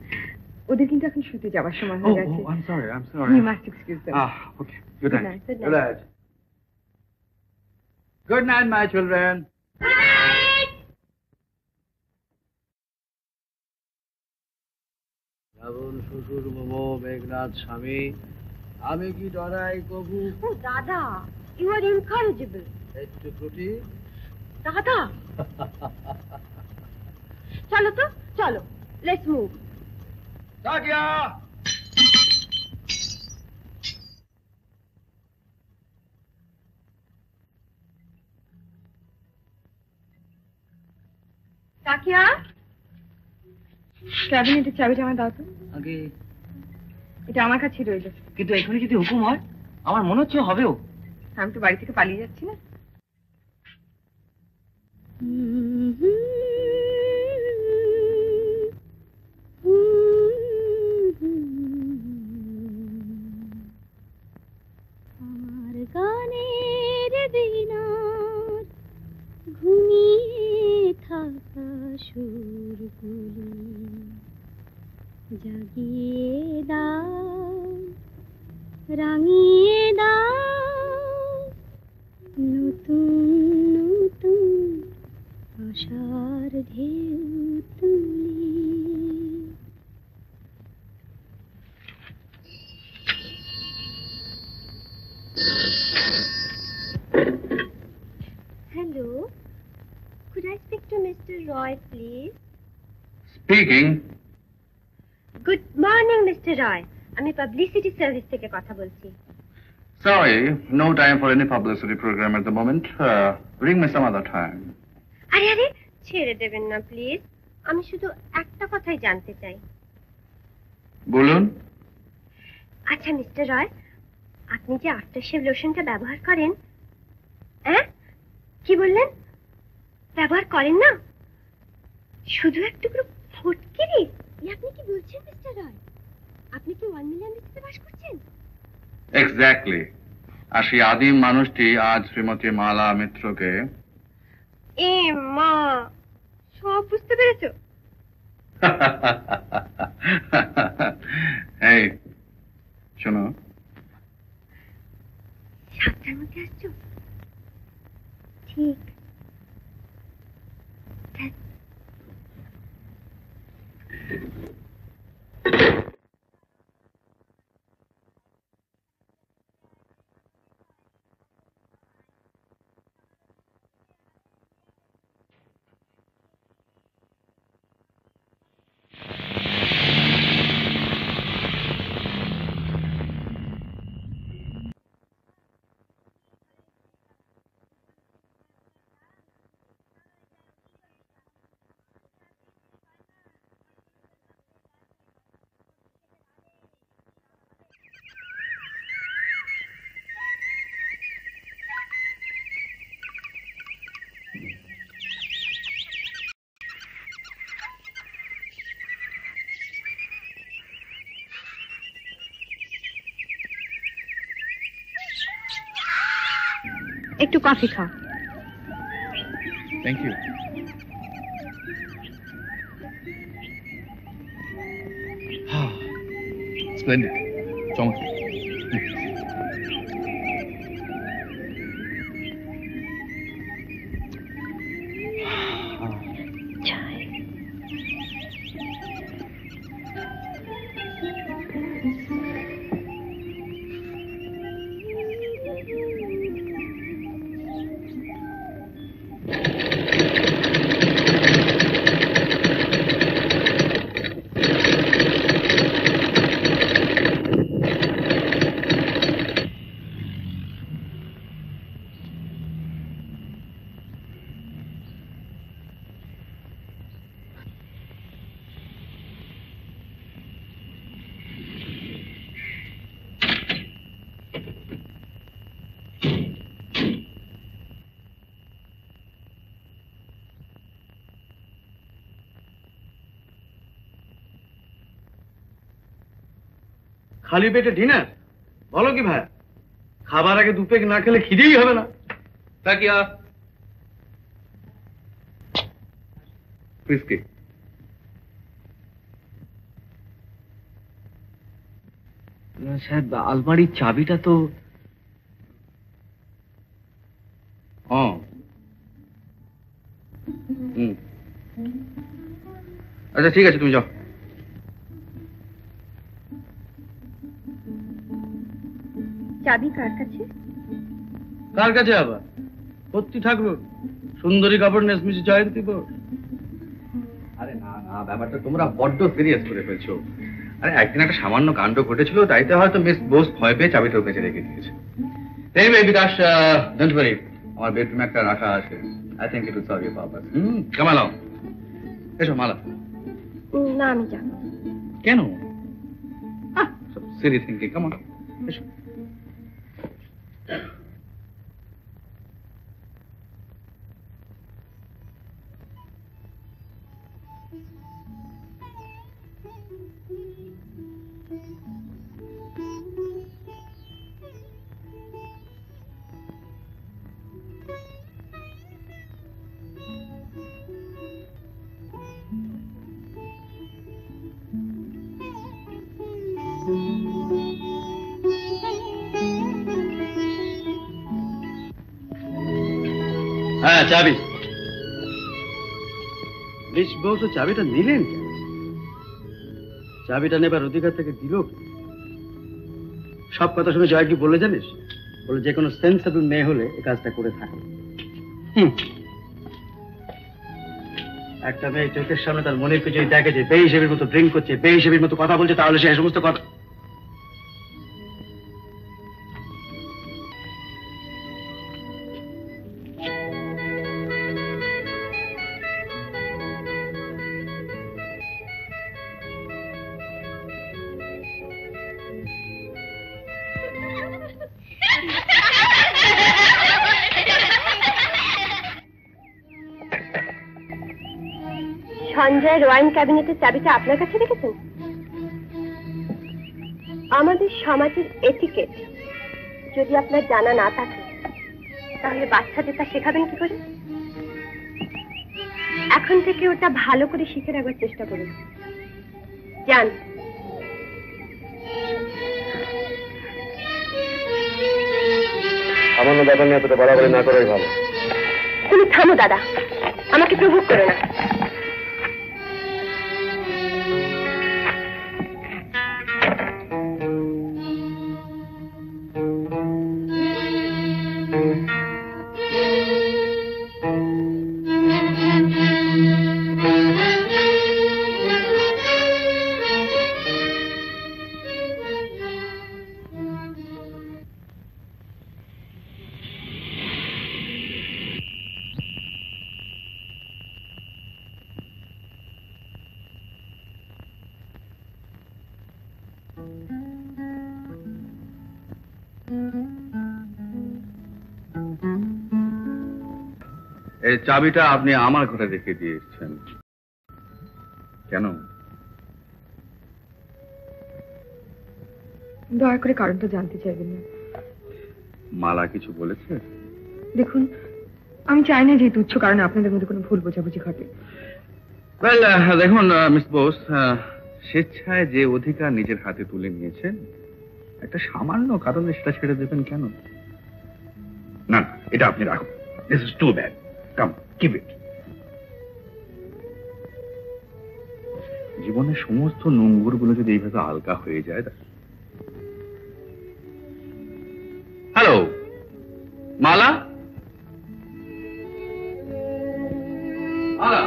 ওদের কিন্তু এখন শুতে যাওয়ার সময় হয়ে গেছে। I'm sorry. You must excuse them. Okay. Good Good night. night, good Good night. Good night, my children. আগুন শ্বশুর মোমো মেঘনাথ স্বামী আমি কি ডরাই কবু ও দাদা, ইউ আর ইনকারেজেবল। একটু ত্রুটি দাদা চলো তো, চলো, লেটস মুভ। তাকিয়া তাকিয়া, ক্যাবিনেটের চাবিটা আমার দাও তো। আগে এটা আমার কাছেই রইল। কিন্তু এখনই যদি হুকুম হয়, আমার মনে হচ্ছে হবেও। আমি তো বাড়ি থেকে পালিয়ে যাচ্ছি না। আমার গানের দিনার ঘুমিয়ে থাকা সুরগুলি জাগিয়ে দাও, রাঙিয়ে দাও, নতুন নতুন আশার ঢেউ তুলি। Hello, could I speak to Mr. Roy, please? Speaking Good morning, Mr. Roy. আমি পাবলিসিটি সার্ভিস থেকে কথা বলছি। Sorry, no time for any publicity program at the moment. Ring me some other time. আরে আরে, ছেড়ে দেবেন না প্লিজ, আমি শুধু একটা কথাই জানতে চাই। বলুন। আচ্ছা মিস্টার রয়, আপনি যে আফটারশেভ লোশনটা ব্যবহার করেন, হ্যাঁ কি বললেন? ব্যবহার করেন না? শুধু এক টুকরো ফটকিরি? আপনি কি বলছেন মিস্টার রয়? আপনি কি 1 মিলিয়ন পৃথিবীতে বাস করছেন? এক্স্যাক্টলি। আর সেই আদিম মানুষটি আজ শ্রীমতী মালা মিত্রকে এ মা, সব বুঝতে পেরেছো? এই শোনো, 7টার মধ্যে আসছো? ঠিক। একটু কফি খাও। Thank you. স্প্লেন্ডিড, চমৎকার। খালি পেটে ডিনার? বলো কি ভাই, খাবার আগে 2 পেগ না খেলে খিদেই হবে না। তাকিয়া হুইস্কি। সাহেব, আলমারির চাবিটা তো আচ্ছা ঠিক আছে, তুমি যাও। চাবি কার কাছে? কার কাছে আবার? সত্যি ঠাকুর, সুন্দরী কাপড় নেসমিশি জয়ন্তী বোস। আরে না না, ব্যাপারটা তোমরা বড্ড সিরিয়াস করে ফেলছো। আরে একদিন একটা সামান্য কাণ্ড ঘটেছিল, তাইতে হয়তো মিস বোস ভয় পেয়ে চাবিটা ওর কাছে রেখে দিয়েছে। এনিওয়ে বিকাশ, ডোন্ট ওয়ারি, আমার বেডরুমে একটা রাখা আছে। I think it will serve your purpose. Come on, এসো মালা। না, আমি যাবো। কেন? সিরি থিঙ্কিং, কাম অন, এসো। হ্যাঁ, চাবি। মিস বোস চাবিটা নিলেন কেন? চাবিটা নেবার অধিকার থেকে দিল কে? সব কথা শুনে জয় কি বলে জানিস? বলে যে কোনো সেন্সেবল মেয়ে হলে এই কাজটা করে থাকে। একটা মেয়ে চোখের সামনে তার মনের কিছু দেখে যে বেহিসেবের মতো ড্রিঙ্ক করছে, বেহিসেবের মতো কথা বলছে, তাহলে সে সমস্ত কথা। সঞ্জয়ের ওয়াইন ক্যাবিনেটের চাবিটা আপনার কাছে রেখেছেন? আমাদের সমাজের এটিকেট যদি আপনার জানা না থাকে, তাহলে বাচ্চাদের তা শেখাবেন কি করে? এখন থেকে ওটা ভালো করে শিখে রাখার চেষ্টা করুন। যান। সামান্য ব্যাপার নিয়ে এতটা বাড়াবাড়ি না করাই ভালো। তুমি থামো দাদা, আমাকে প্রভোগ করো না। এই চাবিটা আপনি আমার ঘরে রেখে দিয়েছেন কেন? দয়া করে কারণটা জানতে চাইবেন না। মালা কিছু বলেছে? দেখুন, আমি চাই না যে তুচ্ছ কারণে আপনাদের মধ্যে কোনো ভুল বোঝাবুঝি ঘটে। ওয়েল, দেখুন মিস বোস, স্বেচ্ছায় যে অধিকার নিজের হাতে তুলে নিয়েছেন, একটা সামান্য কারণে সেটা ছেড়ে দেবেন কেন? না, এটা আপনি রাখুন। This is too bad. Come, keep it. জীবনের সমস্ত নোংরগুলো যদি এইভাবে আলগা হয়ে যায়। হ্যালো মালা, মালা,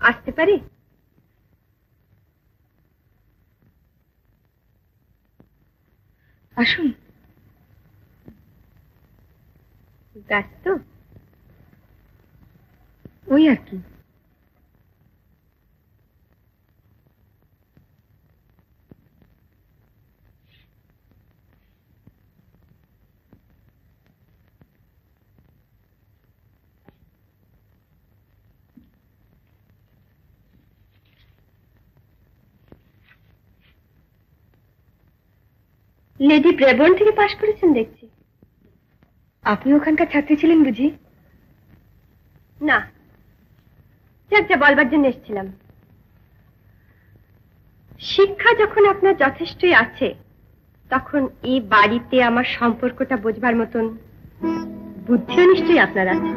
আসতে পারি? আসুন। ব্যস্ত? ওই আর কি। লেডি ব্রেবর্ন থেকে পাশ করেছেন দেখছি। আপনি ওখানকার ছাত্রী ছিলেন বুঝি? না, যাক যা বলবার জন্য এসেছিলাম। শিক্ষা যখন আপনার যথেষ্টই আছে, তখন এই বাড়িতে আমার সম্পর্কটা বোঝবার মতন বুদ্ধিও নিশ্চয়ই আপনার আছে।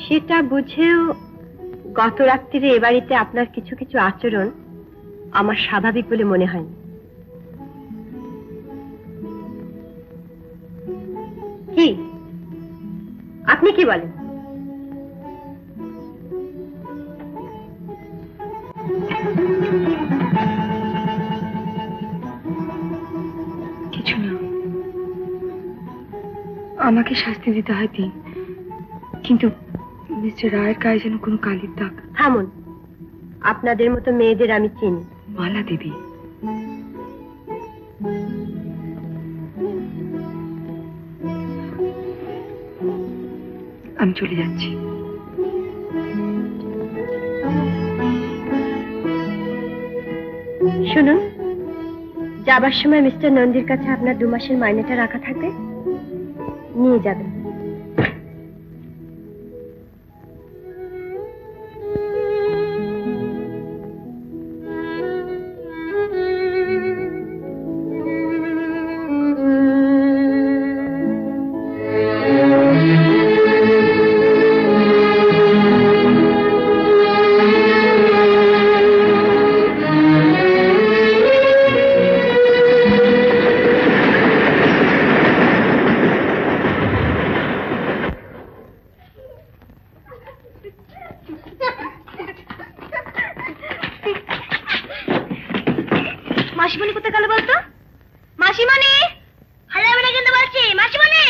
সেটা বুঝেও গত রাত্রিরে এ বাড়িতে আপনার কিছু কিছু আচরণ আমার স্বাভাবিক বলে মনে হয়নি। কি আপনি কি বলেন? কিছু না, আমাকে শাস্তি দিতে হয় দিন, কিন্তু মিস্টার রায়ের গায়ে যেন কোনো কালির দাগ। থামুন, আপনাদের মতো মেয়েদের আমি চিনি। মালা দেবী, আমি চলে যাচ্ছি। শুনুন, যাবার সময় মিস্টার নন্দীর কাছে আপনার 2 মাসের মাইনেটা রাখা থাকবে, নিয়ে যাবেন। মাসিমণি কোথায় গেল বলতো? মাসিমণি, ভালো হবে না কিন্তু বলছি। মাসিমণি,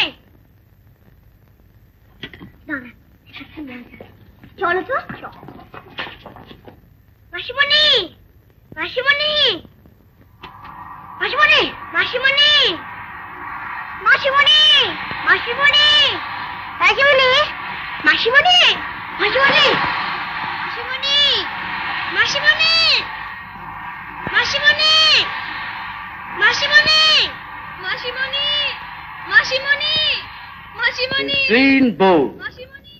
চলো তো। মাসিমণি, মাসিমণি, মাসিমণি, মাসিমণি, মাসিমণি, মাসিমণি, মাসিমণি, মাসিমণি, মাসিমণি, মাসিমণি, মাসিমণি, মাসিমণি, মাসিমণি, মাসিমণি, মাসিমণি, মাসিমণি, গ্রিন বোর্ড। মাসিমণি।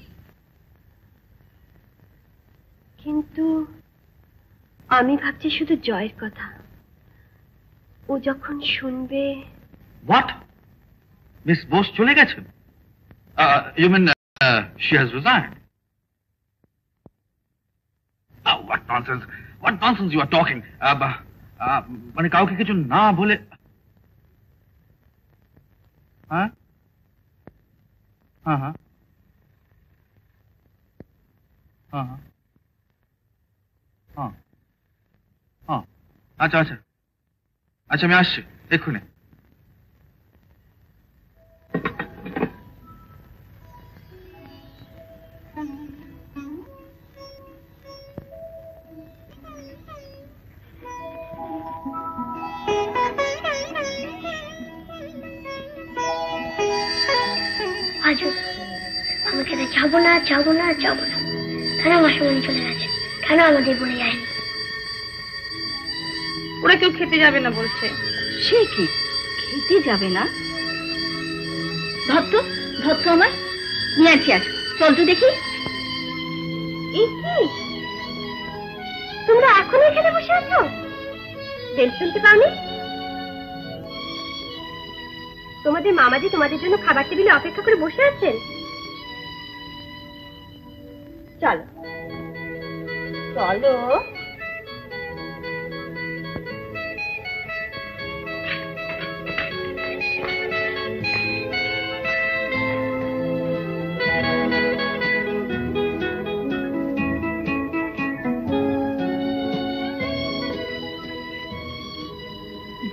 কিন্তু আমি ভাবছি শুধু জয়ের কথা। ও যখন শুনবে। What? Miss Bose চলে গেছেন? You mean she has resigned? Oh, what nonsense! What nonsense you are talking? মানে কাউকে কিছু না বলে? হ্যাঁ? হ্যাঁ হ্যাঁ হ্যাঁ হ্যাঁ হ্যাঁ, আচ্ছা আচ্ছা আচ্ছা, আমি আসছি এক্ষুনি। আজও আমাকে যাবো না, যাবো না, যাবো না। কেন মাসিমণি চলে গেছে? কেন আমাদের বলে যায়নি? ওরা কেউ খেতে যাবে না বলছে। সে কি খেতে যাবে না? ভক্ত, ভক্ত আমার নিয়ে আছি, আজ চল তো দেখি। এই কি তোমরা এখনো এখানে বসে আছো? বেল শুনতে পাওনি? তোমাদের মামাজি তোমাদের জন্য খাবার টেবিলে অপেক্ষা করে বসে আছেন। চলো চলো।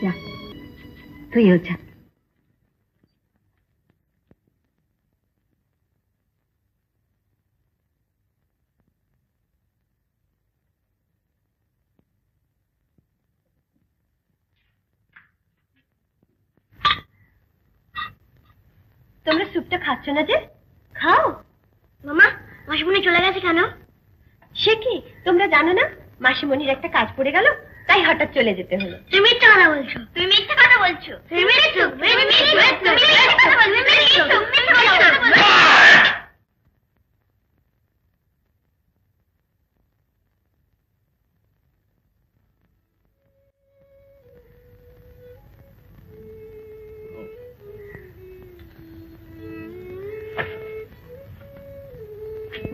যা, তুইও যা। তোমরা স্যুপটা খাচ্ছ না যে? খাও। মামা, মাসিমণি চলে গেছে কেন? সে কি তোমরা জানো না মাসিমণির একটা কাজ পড়ে গেল, তাই হঠাৎ চলে যেতে হলো। তুমি মিথ্যে কথা বলছো, তুমি মিথ্যে কথা বলছো, তুমি মিথ্যে কথা বলছো।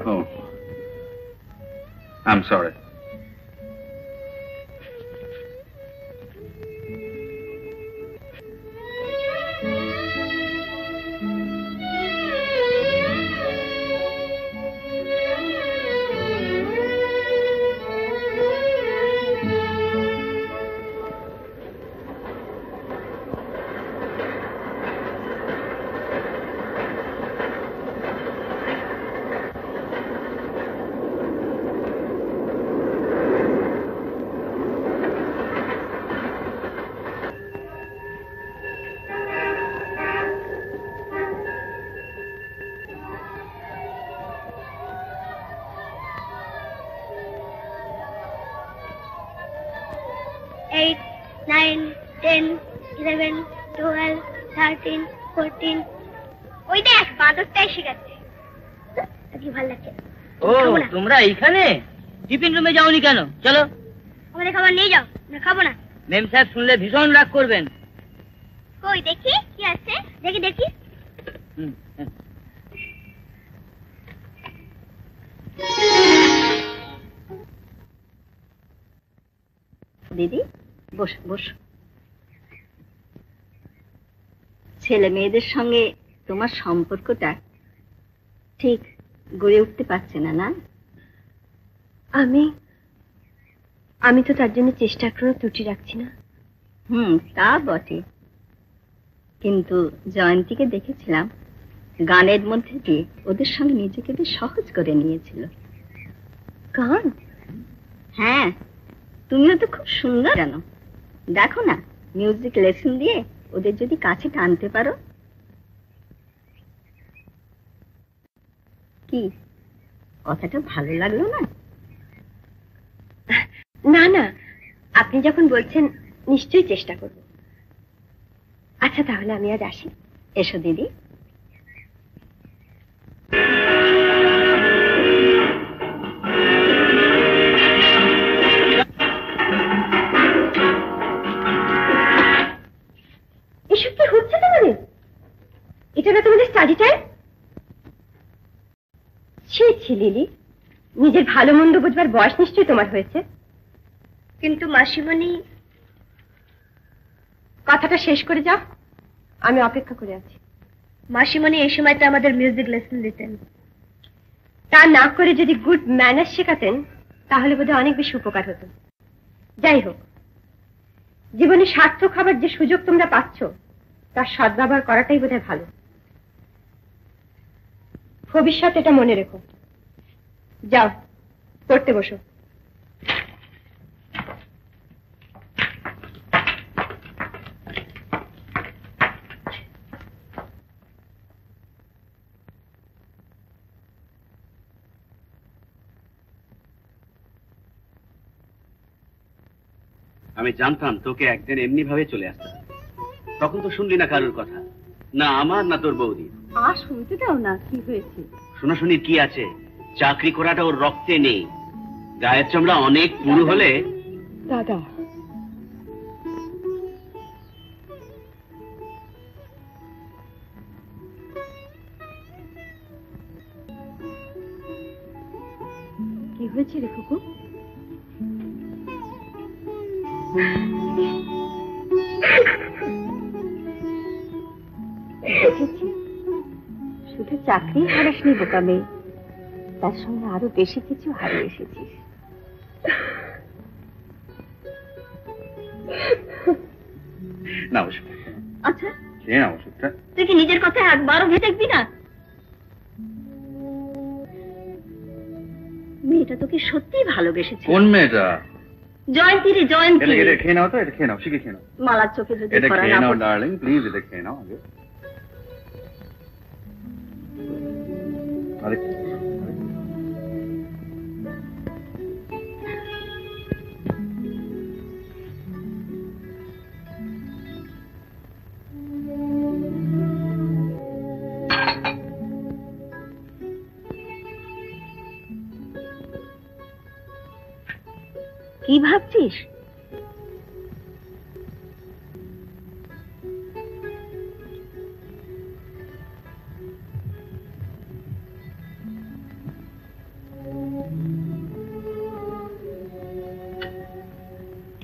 Oh, I'm sorry. Eight, 9, 10, 11, 12, 13, 14. ওই দেখ বাঁদরটা এসে গেছে। কি ভালো লাগছে। ও তোমরা এইখানে টিফিন রুমে যাওনি কেন? চলো আমাদের খাবার নিয়ে যাও, না খাবো না। মেম সাহেব শুনলে ভীষণ রাগ করবেন। কই দেখি কি আছে, দেখি দেখি। দিদি বস বস। ছেলে মেয়েদের সঙ্গে তোমার সম্পর্কটা ঠিক গড়ে উঠতে পারছে না, না? আমি তো তার জন্য চেষ্টার কোনো ত্রুটি রাখছি না। তা বটে, কিন্তু জয়ন্তীকে দেখেছিলাম গানের মধ্যে দিয়ে ওদের সঙ্গে নিজেকে বেশ সহজ করে নিয়েছিল। গান? হ্যাঁ, তুমিও তো খুব সুন্দর জানো। দেখো না, মিউজিক লেসন দিয়ে ওদের যদি কাছে টানতে পারো। কি কথাটা ভালো লাগলো না? না না, আপনি যখন বলছেন নিশ্চয়ই চেষ্টা করব। আচ্ছা তাহলে আমি আজ আসি। এসো দিদি। এসব কি হচ্ছে তোমাদের? এটা না তোমাদের স্টাডি টাইম? ছি লিলি, নিজের ভালো মন্দ বুঝবার বয়স নিশ্চয়ই তোমার হয়েছে। কিন্তু মাসিমণি, কথাটা শেষ করে যাও, আমি অপেক্ষা করে আছি। মাসিমণি এই সময়টা আমাদের মিউজিক লেসন দিতেন। তা না করে যদি গুড ম্যানার্স শেখাতেন তাহলে বোধহয় অনেক বেশি উপকার হতো। যাই হোক, জীবনে সার্থক হবার যে সুযোগ তোমরা পাচ্ছ তার সদ্ব্যবহার করাটাই বোধহয় ভালো। ভবিষ্যৎ এটা মনে রেখো। যাও পড়তে বসো। আমি জানতাম তোকে একদিন এমনি ভাবে চলে আসতে হবে। তখন তো শুনলি না কারোর কথা, না আমার না তোর বৌদি। আর শুনতে দাও না, কি হয়েছে? শোনাশুনির কি আছে? চাকরি করাটা ওর রক্তে নেই। গায়ের চামড়া অনেক পুরু হলে। দাদা, কি হয়েছে রে কুকু? শুধু চাকরি হারাসনি বোকা মেয়ে, তার সঙ্গে আরো বেশি কিছু হারিয়ে এসেছিস। না ওষুধ। আচ্ছা খেয়ে না ওষুধটা। তুই কি নিজের কথা একবারও ভেবে দেখবি না? মেয়েটা তোকে সত্যিই ভালোবেসেছে। কোন মেয়েটা? জয়ন্তী রে, জয়ন্তী। এটা খেয়ে নাও তো, এটা খেয়ে নাও, শিখে খেয়ে নাও। মালার চোখে যদি এটা পড়া খেয়ে না নাও পড়ে। ডার্লিং, প্লিজ এটা খেয়ে নাও আগে। আরে কি ভাবছিস?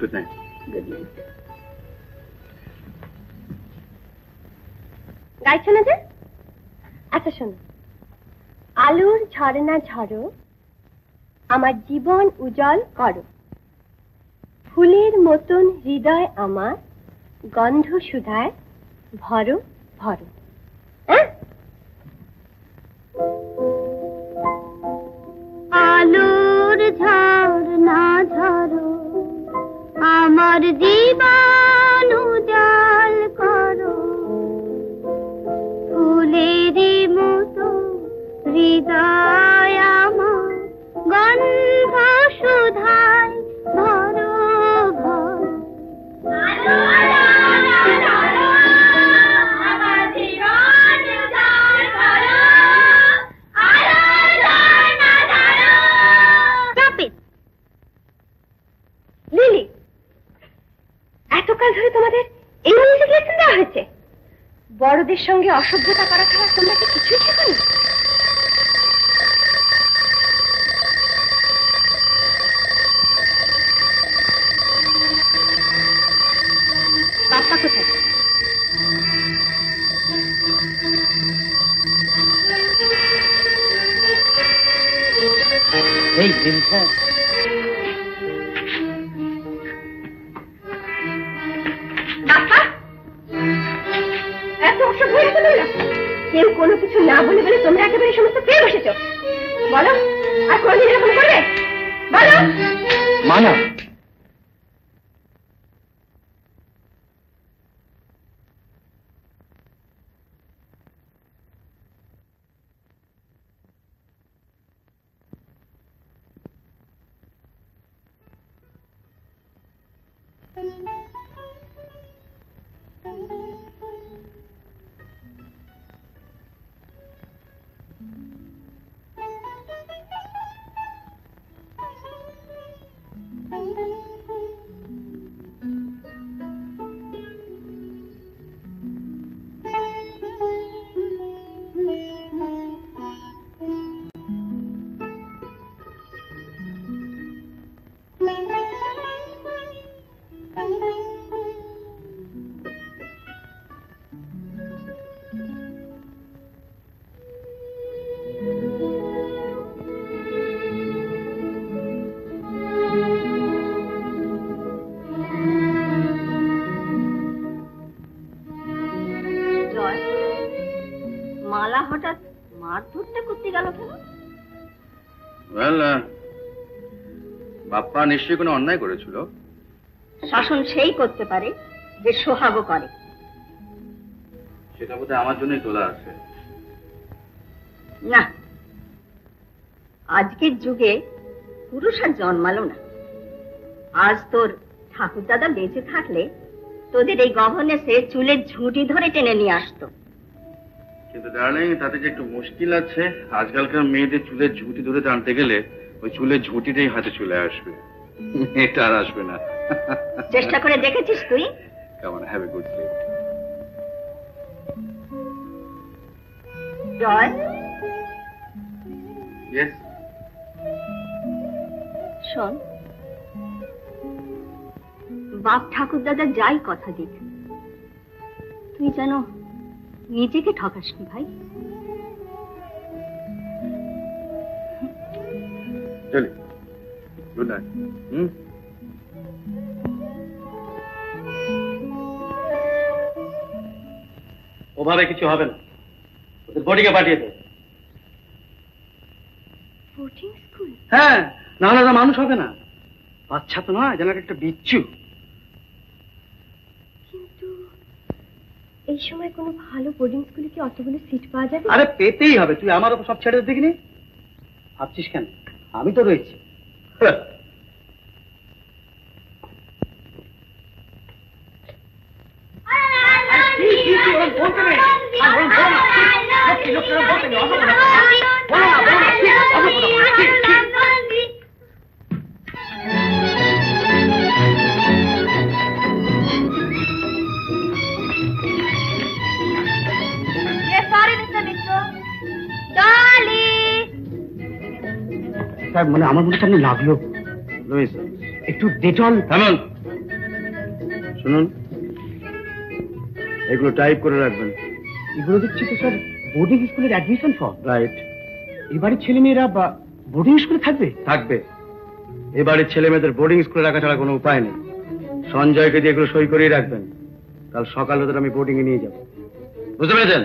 Good night. Good night. গাইছো না যে? আচ্ছা শোনো, আলোর ঝরনা ঝরো, আমার জীবন উজ্জ্বল করো, ফুলের মতন হৃদয় আমার, গন্ধ সুধায় ভরো ভরো। আলোর ঝরনা ঝরো, আমার জীবন উজ্জ্বল করো, ফুলেরই মতো হৃদয় আমার, গন্ধ সুধায় ভরো ভরো। লিলি, এতকাল ধরে তোমাদের এই মিউজিক লেসন দেওয়া হয়েছে? বড়দের সঙ্গে অসভ্যতা করা ছাড়া তোমরা কি কিছুই শেখোনি? বাপ্পা কোথায়? এই দিনটা বাপ্পা, এত অসভ্য হয়ে গেছে তোমরা? কেউ কোনো কিছু না বলে বলে তোমরা একেবারে সমস্ত পেয়ে বসেছ। বলো, আর কোনদিন এরকম করবে? বলো। মানা, মালা হঠাৎ মারধরটা করতে গেল কেন? বাপ্পা নিশ্চয়ই কোনো অন্যায় করেছিল। শাসন সেই করতে পারে যে সোহাগও করে। সেটা বোধহয় আমার জন্যই তোলা আছে। না, আজকের যুগে পুরুষ আর জন্মালো না। আজ তোর ঠাকুর দাদা বেঁচে থাকলে তোদের এই গভর্নেসে চুলের ঝুঁটি ধরে টেনে নিয়ে আসতো। কিন্তু ডার্লিং, তাতে যে একটু মুশকিল আছে। আজকালকার মেয়েদের চুলের ঝুঁটি ধরে টানতে গেলে ওই চুলের ঝুঁটিটাই হাতে চলে আসবে, এটা আর আসবে না। চেষ্টা করে দেখেছিস তুই? কেমন? Have a good sleep. Joy, yes. শোন, বাপ ঠাকুর দাদা যাই কথা দিক, তুই যেন নিজেকে ঠকাসনি ভাই। চলি, গুড নাইট। ওভাবে কিছু হবে না, ওদের বডিকে পাঠিয়ে দে। Boarding school? হ্যাঁ, নাহলে ওরা মানুষ হবে না। বাচ্চা তো নয়, যেন একটা বিচ্ছু। কিন্তু এই সময় কোনো ভালো বোর্ডিং স্কুলে কি অতগুলো সিট পাওয়া যাবে? আরে পেতেই হবে, তুই আমার ওপর সব ছেড়ে দেখিনি। ভাবছিস কেন? আমি তো রয়েছি। স্যার মানে আমার মনে সামনে লাগলো। লুইস, একটু ডেটল। থামুন। শুনুন, এগুলো টাইপ করে রাখবেন। এগুলো দেখছি তো স্যার বোর্ডিং স্কুলের অ্যাডমিশন ফর্ম। রাইট। এবারের ছেলেমেয়েরা বোর্ডিং স্কুলে থাকবে? থাকবে। এবারে ছেলে মেয়েদের বোর্ডিং স্কুলে রাখা ছাড়া কোনো উপায় নেই। সঞ্জয়কে দিয়ে এগুলো সই করেই রাখবেন। কাল সকাল ওদের আমি বোর্ডিং এ নিয়ে যাব। বুঝতে পেরেছেন?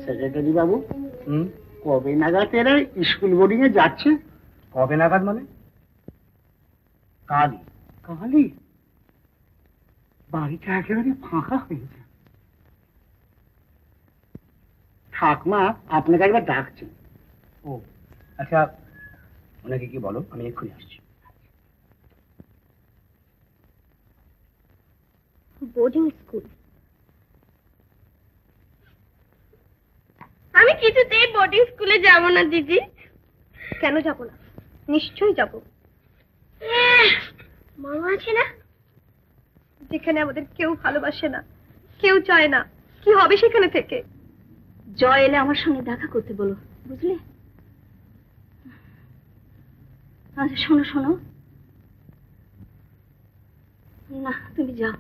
সেক্রেটারি বাবু, কবে নাগাদ এরা স্কুল বোর্ডিং এ যাচ্ছে? কবে নাগাদ মানে? কালই। কালই? বাড়িটা একেবারে ফাঁকা হয়ে যায়। ঠাকমা আপনাকে একবার ডাকছেন। ও আচ্ছা, ওনাকে কি বলো, আমি এক্ষুনি আসছি। Boarding school? আমি কিছুতেই বোর্ডিং স্কুলে যাব না দিদি। কেন যাব না? নিশ্চয়ই যাব। মামা আছে না? যেখানে আমাদের কেউ ভালোবাসে না, কেউ চায় না, কি হবে সেখানে থেকে? জয় এলে আমার সঙ্গে দেখা করতে বলো, বুঝলে? আচ্ছা শোনো শোনো, না তুমি যাও।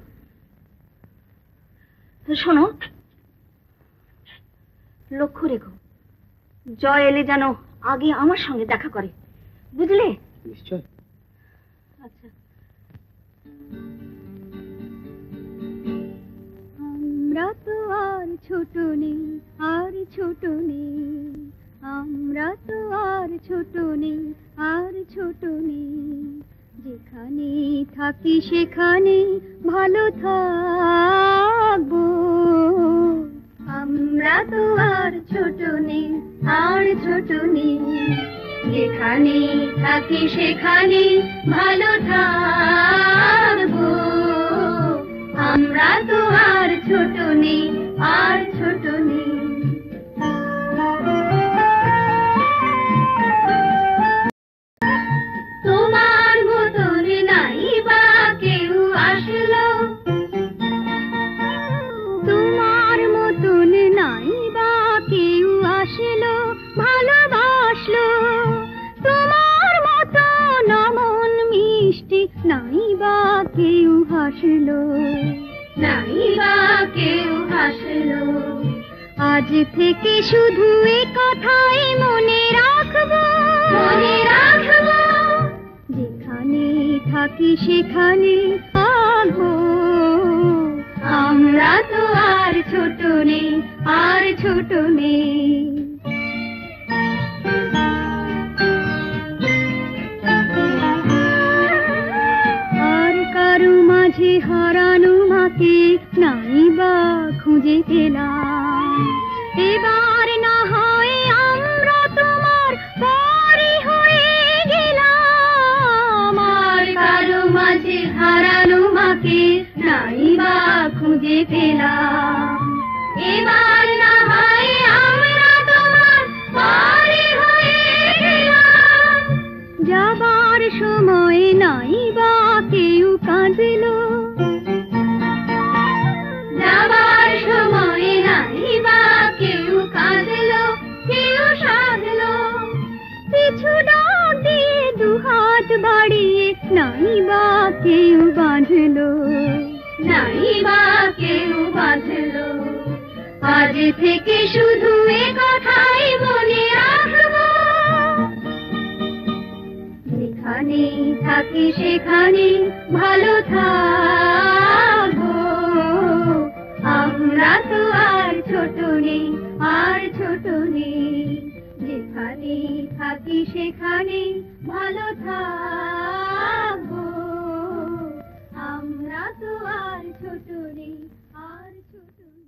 শোনো, লক্ষ্য রেখো, জয় এলে যেন আগে আমার সঙ্গে দেখা করে, বুঝলে? নিশ্চয়। আচ্ছা। আমরা তো আর ছোট নেই, আর ছোট নেই, আমরা তো আর ছোট নেই, আর ছোট নেই, যেখানে থাকি সেখানে ভালো থাকবো। আমরা তো আর ছোট নেই, আর ছোট নেই, যেখানে থাকি সেখানে ভালো থাকবো। আমরা তো আর ছোট নেই, আর ছোট নেই। তোমার মতন নাই বা কেউ আসলো, তোমার মতন নাই বা কেউ আসলো, ভালোবাসলো। তোমার মতন অমন মিষ্টি নাই বা কেউ হাসলো, নাই বা কেউ হাসলো। আজ থেকে শুধু এ কথাই মনে রাখবো, মনে রাখবো, যেখানে থাকি সেখানে থাকবো। আমরা তো আর ছোট নেই, আর ছোট নেই। আর কারো মাঝে হারানো মাকে নাই বা খুঁজে পেলাম। এবার না হয় আমরা তোমার পরি হয়ে গেলাম। আর কারো মাঝে হারানো মাকে নাই বা খুঁজে পেলাম। এবার না হয় আমরা তোমার পরি হয়ে গেলাম। যাবার সময় নাই বা কেউ কাঁদলো, যাবার সময় নাই বা কেউ কাঁদলো, কেউ সাধলো। পিছু ডাক দিয়ে দুহাত বাড়িয়ে নাই বা কেউ বাঁধলো, নাই বা কেউ বাঁধলো। আজ থেকে শুধু এ কথাই মনে রাখবো, যেখানে থাকি সেখানে ভালো থাকবো। আমরা তো আর ছোট নেই, আর ছোট নেই, যেখানে থাকি সেখানে ভালো থাকবো। আমরা তো আর ছোট নেই, আর ছোট নেই।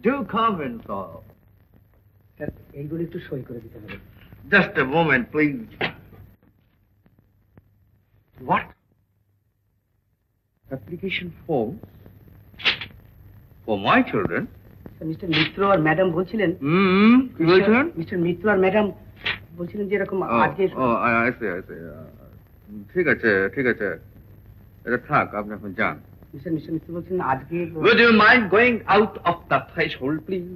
Do come in, sir. Sir এইগুলো একটু সই করে দিতে হবে। Just a moment, please. What? Application form? For my children? Mister Mitra আর ম্যাডাম বলছিলেন কি বলছিলেন? মিস্টার মিত্র আর ম্যাডাম বলছিলেন যে এরকম আজকে ঠিক আছে ঠিক আছে, এটা থাক, আপনি এখন যান। মিস্টার মিত্র বলছিলেন আজকে Would you mind going out of the threshold, please?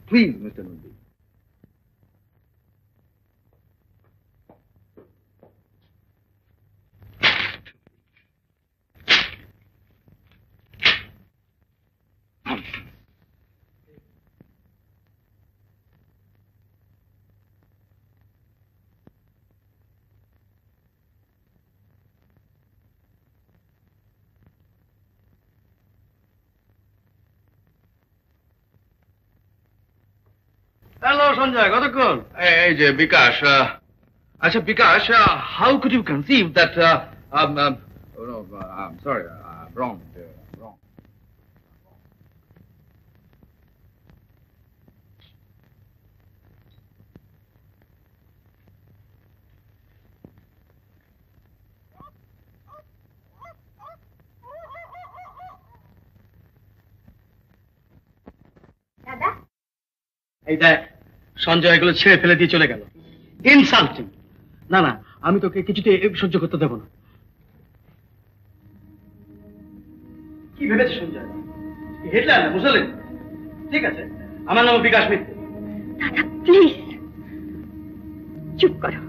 Please, Mr. Nandi. Hello Sanjay, কতক্ষণ? এই যে বিকাশ, আচ্ছা বিকাশ, how could you conceive that no, I'm sorry, wrong. দাদা এই দেখ, সঞ্জয় এগুলো ছেড়ে ফেলে দিয়ে চলে গেল। ইনসাল্টিং। না না, আমি তোকে কিছুতে সহ্য করতে দেবো না। কি ভেবেছে সঞ্জয়? হেডলাইন না, বুঝলেন? ঠিক আছে, আমার নাম বিকাশ মিত্র। দাদা প্লিজ চুপ করো।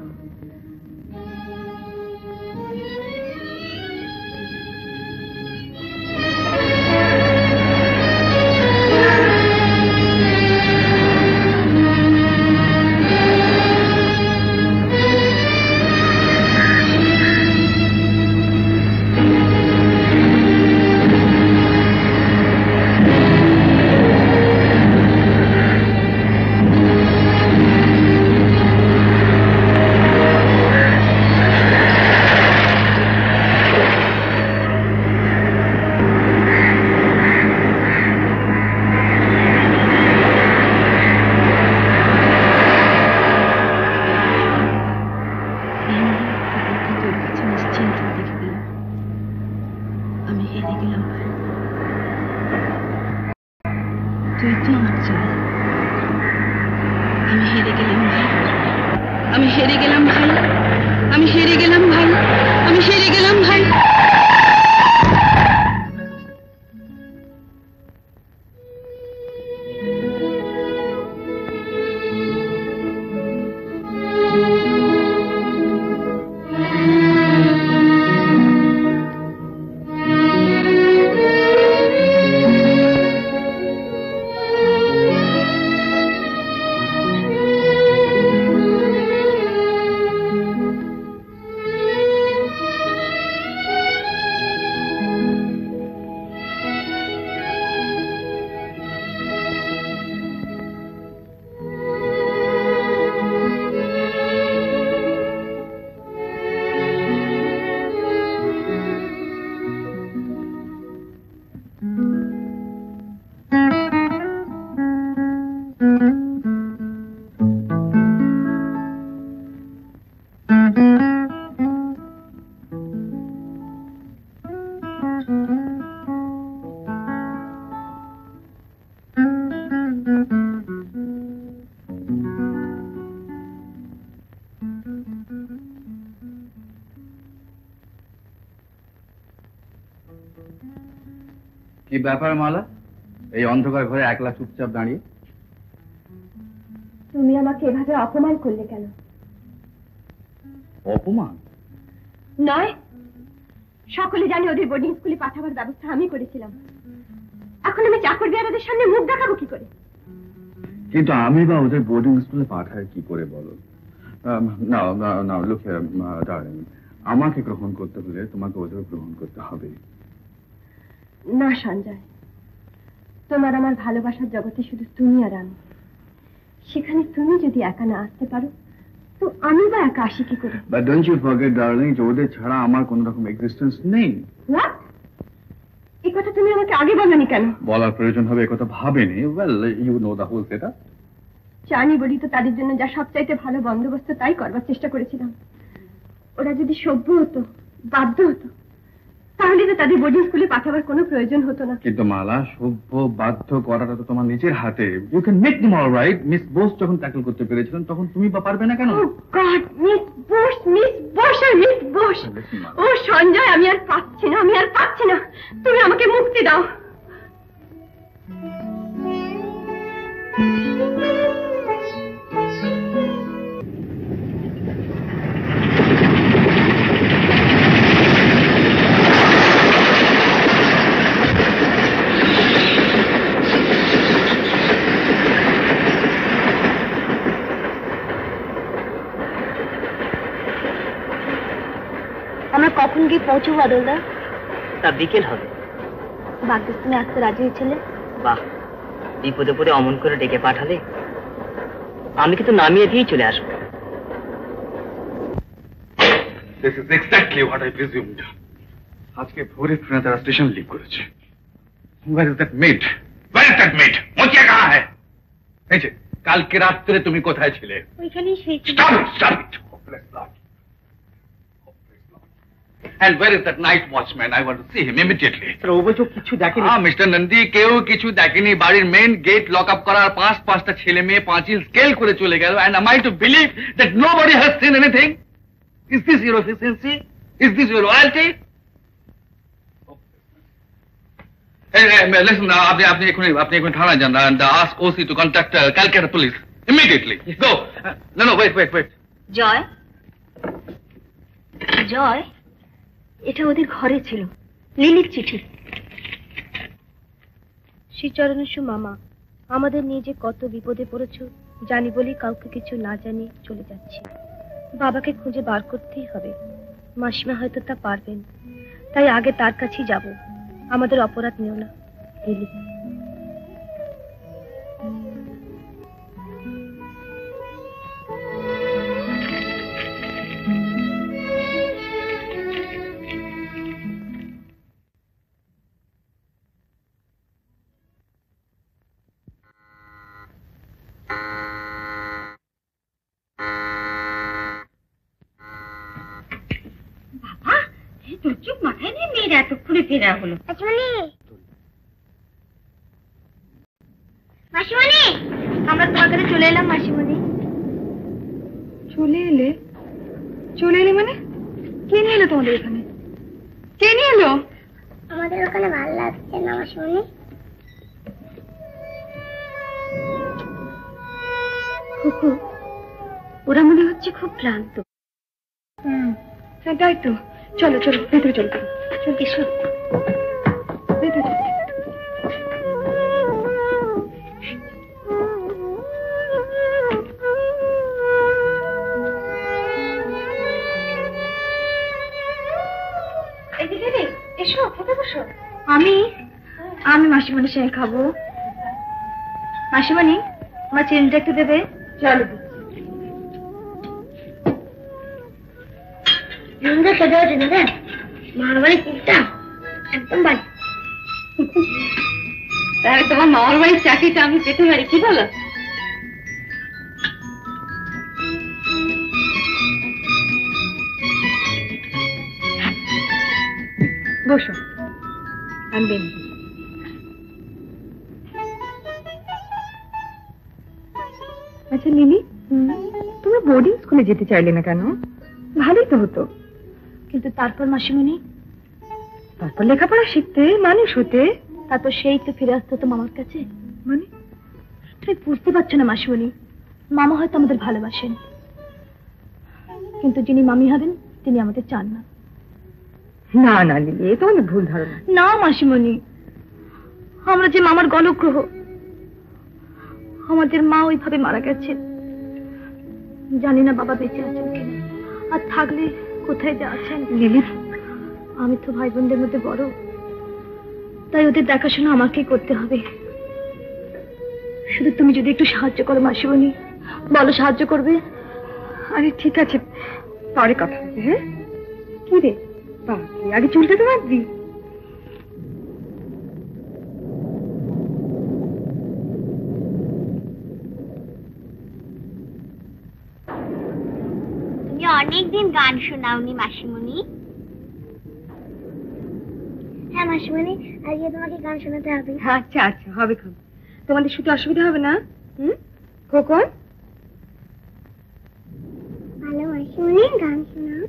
কি ব্যাপার মালা, এই অন্ধকার ঘরে একলা চুপচাপ দাঁড়িয়ে? তুমি আমাকে এভাবে অপমান করলে কেন? অপমান নয়, সকলে জানে ওদের বোর্ডিং স্কুলে পাঠাবার ব্যবস্থা আমি করেছিলাম। এখন আমি চাকর বিয়ারদের সামনে মুখ দেখাবো কি করে? কিন্তু আমি বা ওদের বোর্ডিং স্কুলে পাঠায় কি করে বলো? না লুক ডার্লিং, আমাকে গ্রহণ করতে হলে তোমাকে ওদের গ্রহণ করতে হবে। না সঞ্জয়, তোমার আমার ভালোবাসার জগতে শুধু তুমি আর আমি। সেখানে তুমি যদি একা না আসতে পারো তো আমি বা একা আসি কি করে? But don't you forget, darling, যে ওদের ছাড়া আমার কোন রকম এক্সিস্টেন্স নেই। What? এই কথা তুমি আমাকে আগে বলনি কেন? বলার প্রয়োজন হবে এ কথা ভাবেনি। Well, you know the whole setup. জানি বলি তো তাদের জন্য যা সবচাইতে ভালো বন্দোবস্ত তাই করবার চেষ্টা করেছিলাম। ওরা যদি সভ্য হতো, বাধ্য হতো, তাহলে তো তাদের বোর্ডিং স্কুলে পাঠাবার কোনো প্রয়োজন হতো না। কিন্তু মালা, সভ্য বাধ্য করাটা তো তোমার নিজের হাতে। You can make them all right. Miss Bose যখন ট্যাকল করতে পেরেছিলেন তখন তুমি বা পারবে না কেন? Oh God, miss Bose, miss Bose আর মিস বোস। ও সঞ্জয়, আমি আর পাচ্ছি না, আমি আর পাচ্ছি না। তুমি আমাকে মুক্তি দাও। আমরা কখন গিয়ে পৌঁছবো বাদলদা? তা বিকেল হবে। বাগদাস্তানে আসতে রাজি হয়েছিলে? বাহ, বিপদে পড়ে অমন করে ডেকে পাঠালে। আমি কিন্তু নামিয়ে দিয়েই চলে আসবো। This is exactly what I presumed. আজকে ভোরে ট্রেনে তারা স্টেশন লিভ করেছে। Where is that maid? Where is that maid? মোচিয়া কাহা হ্যায়? এই যে, কালকে রাত্রে তুমি কোথায় ছিলে? ওইখানেই শুয়েছি। Stop it! Stop it! Hopeless lot. And where is that night watchman? I want to see him immediately. Sir, ও বলছো কিছু দেখেনি। মিস্টার নন্দী, কেউ কিছু দেখেনি। বাড়ির মেন গেট লক আপ করার পাঁচটা ছেলে মেয়ে পাঁচিল স্কেল করে চলে গেল। And am I to believe that nobody has seen anything? Is this your efficiency? Is this your loyalty? Hey, listen, আপনি এখন থানায় যান and ask OC to contact Calcutta police immediately. Go. No, wait. জয়, জয়, এটা ওদের ঘরে ছিল, লিলির চিঠি। শ্রীচরণেশ্বর মামা, আমাদের নিয়ে যে কত বিপদে পড়েছ জানি বলি কাউকে কিছু না জানিয়ে চলে যাচ্ছি। বাবাকে খুঁজে বার করতেই হবে। মাসিমা হয়তো তা পারবেন, তাই আগে তার কাছেই যাব। আমাদের অপরাধ নিও না, লিলি। মাথায় নিয়ে মেয়েরা এতক্ষণে ফেরা হলো। মাসিমণি, আমরা তোমার কাছে চলে এলাম। মাসিমণি, চলে এলে? চলে এলে মানে? কে নিয়ে এলো তোমাদের এখানে? কে নিয়ে এলো? আমাদের ওখানে ভালো লাগছে না মাসিমণি। খুকু, ওরা মনে হচ্ছে খুব ক্লান্ত। তাই তো। চলো চলো, ভেতরে চলো। চল, এসো। ভেতরে চলো। এসো, খেতে বসো। আমি মাসিমণির সঙ্গে খাবো। মাসিমণি, আমার চেনটা একটু দেবে? চলো। মামার বাড়ি কুকটা একদম বাড়ি। তাহলে তোমার মামার বাড়ির চাকরিটা আমি পেতে পারি, কি বলো? বসো, আনবেন। আচ্ছা লিলি, তুমি বোর্ডিং স্কুলে যেতে চাইলে না কেন? ভালোই তো হতো। কিন্তু তারপর মাসিমণি? তারপর লেখাপড়া শিখতে, মানুষ হতে। তারপর সেই তো ফিরে আসতে হতো মামার কাছে। মানে? তুমি বুঝতে পারছো না মাসিমণি, মামা হয়তো আমাদের ভালোবাসেন, কিন্তু যিনি মামি হবেন তিনি আমাদের চান না। না না লিলি, এ তো অনেক ভুল ধারণা। না মাসিমণি, আমরা যে মামার গলগ্রহ। আমাদের মা ওইভাবে মারা গেছেন। জানি না বাবা বেঁচে আছেন কিনা, আর থাকলে কোথায় যে আছেন। লিলি, আমি তো ভাই বোনদের মধ্যে বড়, তাই ওদের দেখাশোনা আমাকেই করতে হবে। শুধু তুমি যদি একটু সাহায্য করো মাসিমণি। বলো, সাহায্য করবে? আরে ঠিক আছে, পরে কথা হবে। হ্যাঁ, কি রে বাকি, আগে চুলটা তো বাঁধবি। তুমি অনেকদিন গান শোনাওনি মাসিমণি। হ্যাঁ মাসিমণি, আজকে তোমাকে গান শোনাতে হবে। আচ্ছা আচ্ছা, হবে খন। তোমাদের শুতে অসুবিধা হবে না? খোকন, ভালো মাসিমণি, গান শোনাও।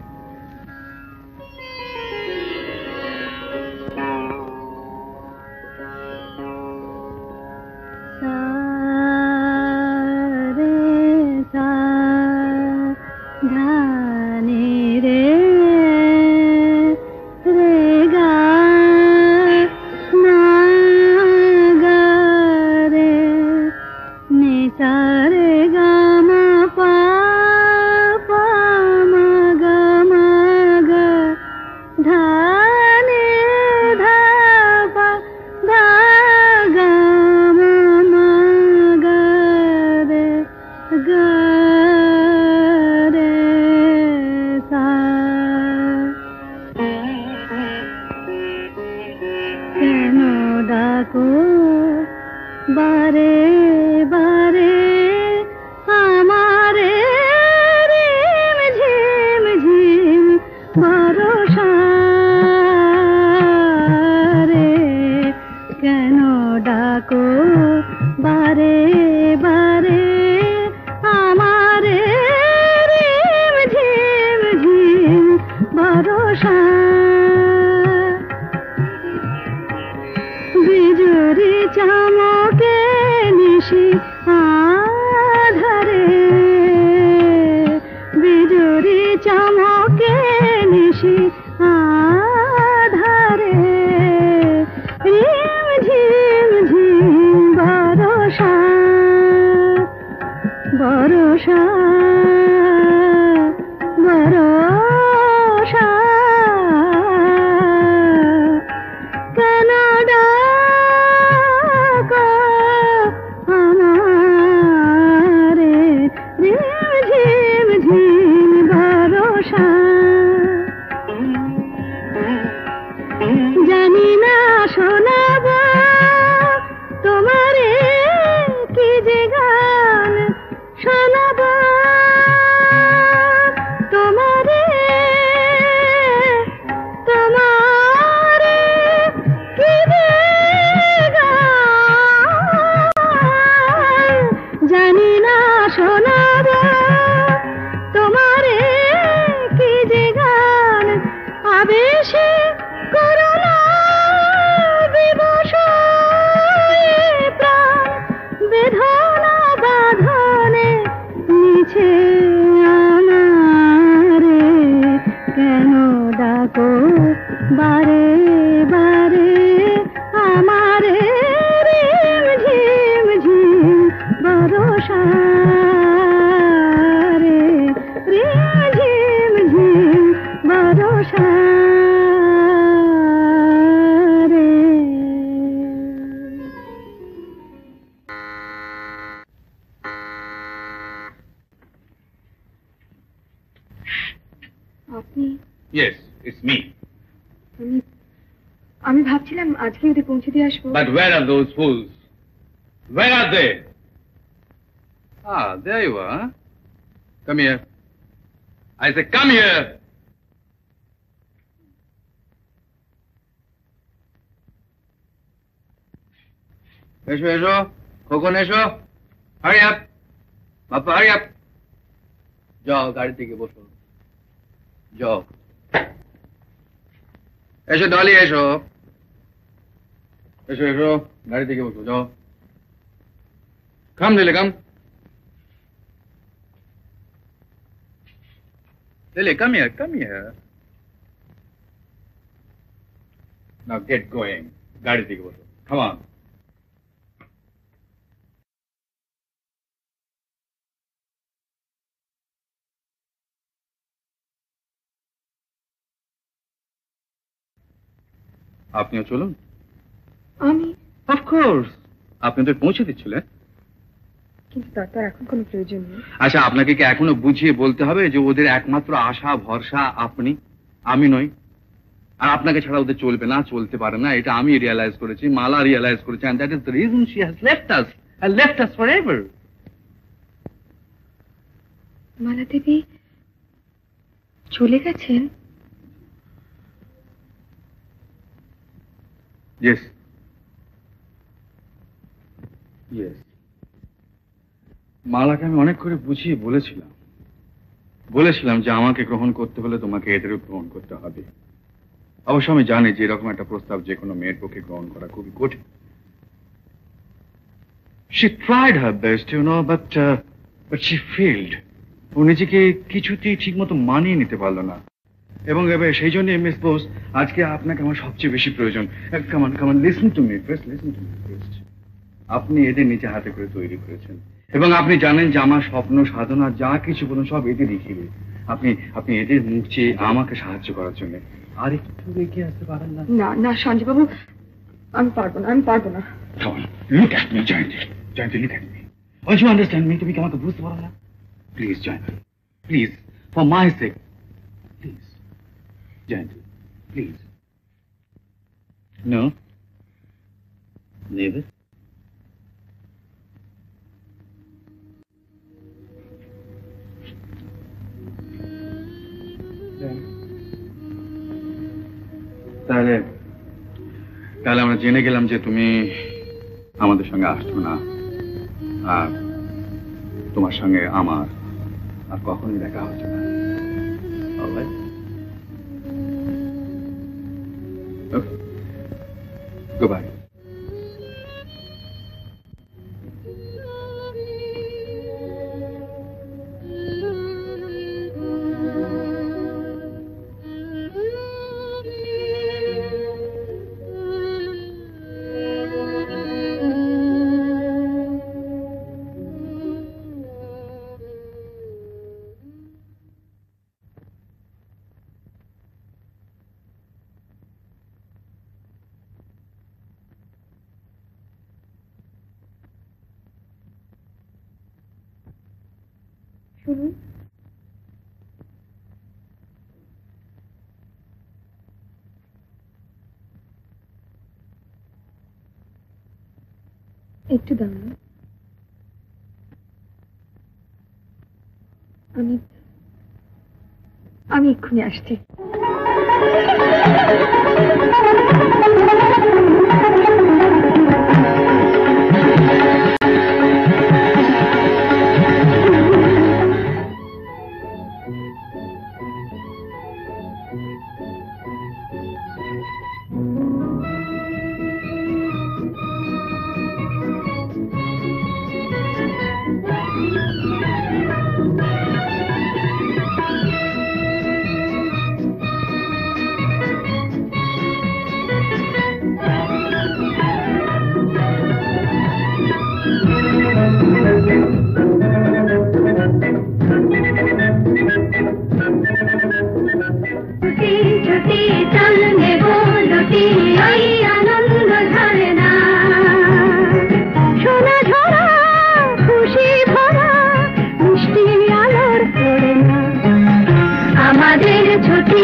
Yes, it's me. আমি ভাবছিলাম আজকে ওদের পৌঁছে দিয়ে আসবো। But where are those fools? Where are they? Ah, there you are. Huh? Come here. I say, come here. Esho, Esho. Khokon, Esho. Hurry up. Papa, hurry up. যাও গাড়ি থেকে বসো যাও এসো ডলি এসো এসো এসো গাড়ি থেকে বসো যাও কাম Lily, come. Lily, come here, come here. Now get going. গাড়ি থেকে বসো come on. আপনিও চলুন আমি অফকোর্স আপনি তো পৌঁছে দিচ্ছিলেন কিন্তু তার তো এখন কোনো প্রয়োজন নেই আচ্ছা আপনাকে কি এখনো বুঝিয়ে বলতে হবে যে ওদের একমাত্র আশা ভরসা আপনি আমি নই আর আপনাকে ছাড়া ওদের চলবে না চলতে পারে না এটা আমি রিয়ালাইজ করেছি মালা রিয়ালাইজ করেছে and that is the reason she has left us and left us forever মালা দেবী চলে গেছেন ইয়েস ইয়েস, মালাকে আমি অনেক করে বুঝিয়ে বলেছিলাম যে আমাকে গ্রহণ করতে হলে তোমাকে এদেরও গ্রহণ করতে হবে। অবশ্য আমি জানি যে এরকম একটা প্রস্তাব যে কোনো মেয়ের পক্ষে গ্রহণ করা খুবই কঠিন। She tried her best, but she failed. ও নিজেকে কিছুতেই ঠিক মতো মানিয়ে নিতে পারলো না, এবং এবার সেই জন্য মিস বোস আজকে আপনাকে আমার সবচেয়ে বেশি প্রয়োজন। কামান লিসেন টু মি ফার্স্ট, আপনি এদের নিজে হাতে করে তৈরি করেছেন, এবং আপনি জানেন যে আমার স্বপ্ন সাধনা যা কিছু বলুন সব এদেরই ঘিরে। আপনি এদের মুখ চেয়ে আমাকে সাহায্য করার জন্য আর একটু এগিয়ে আসতে পারেন না? না না সঞ্জয় বাবু, আমি পারবো না। Look at me, Jayanti, look at me. Don't you understand me? তুমি কি আমাকে বুঝতে পারো না? Please, Jayanti, please, for my sake, please, Jayanti, please. No? Never? তাহলে আমরা জেনে গেলাম যে তুমি আমাদের সঙ্গে আসছো না, আর তোমার সঙ্গে আমার আর কখনোই দেখা হচ্ছে না। Alright? Okay. Goodbye. শুনুন, একটু দাঁড়ান, আমি এক্ষুনি আসছি। আমাদের ছুটি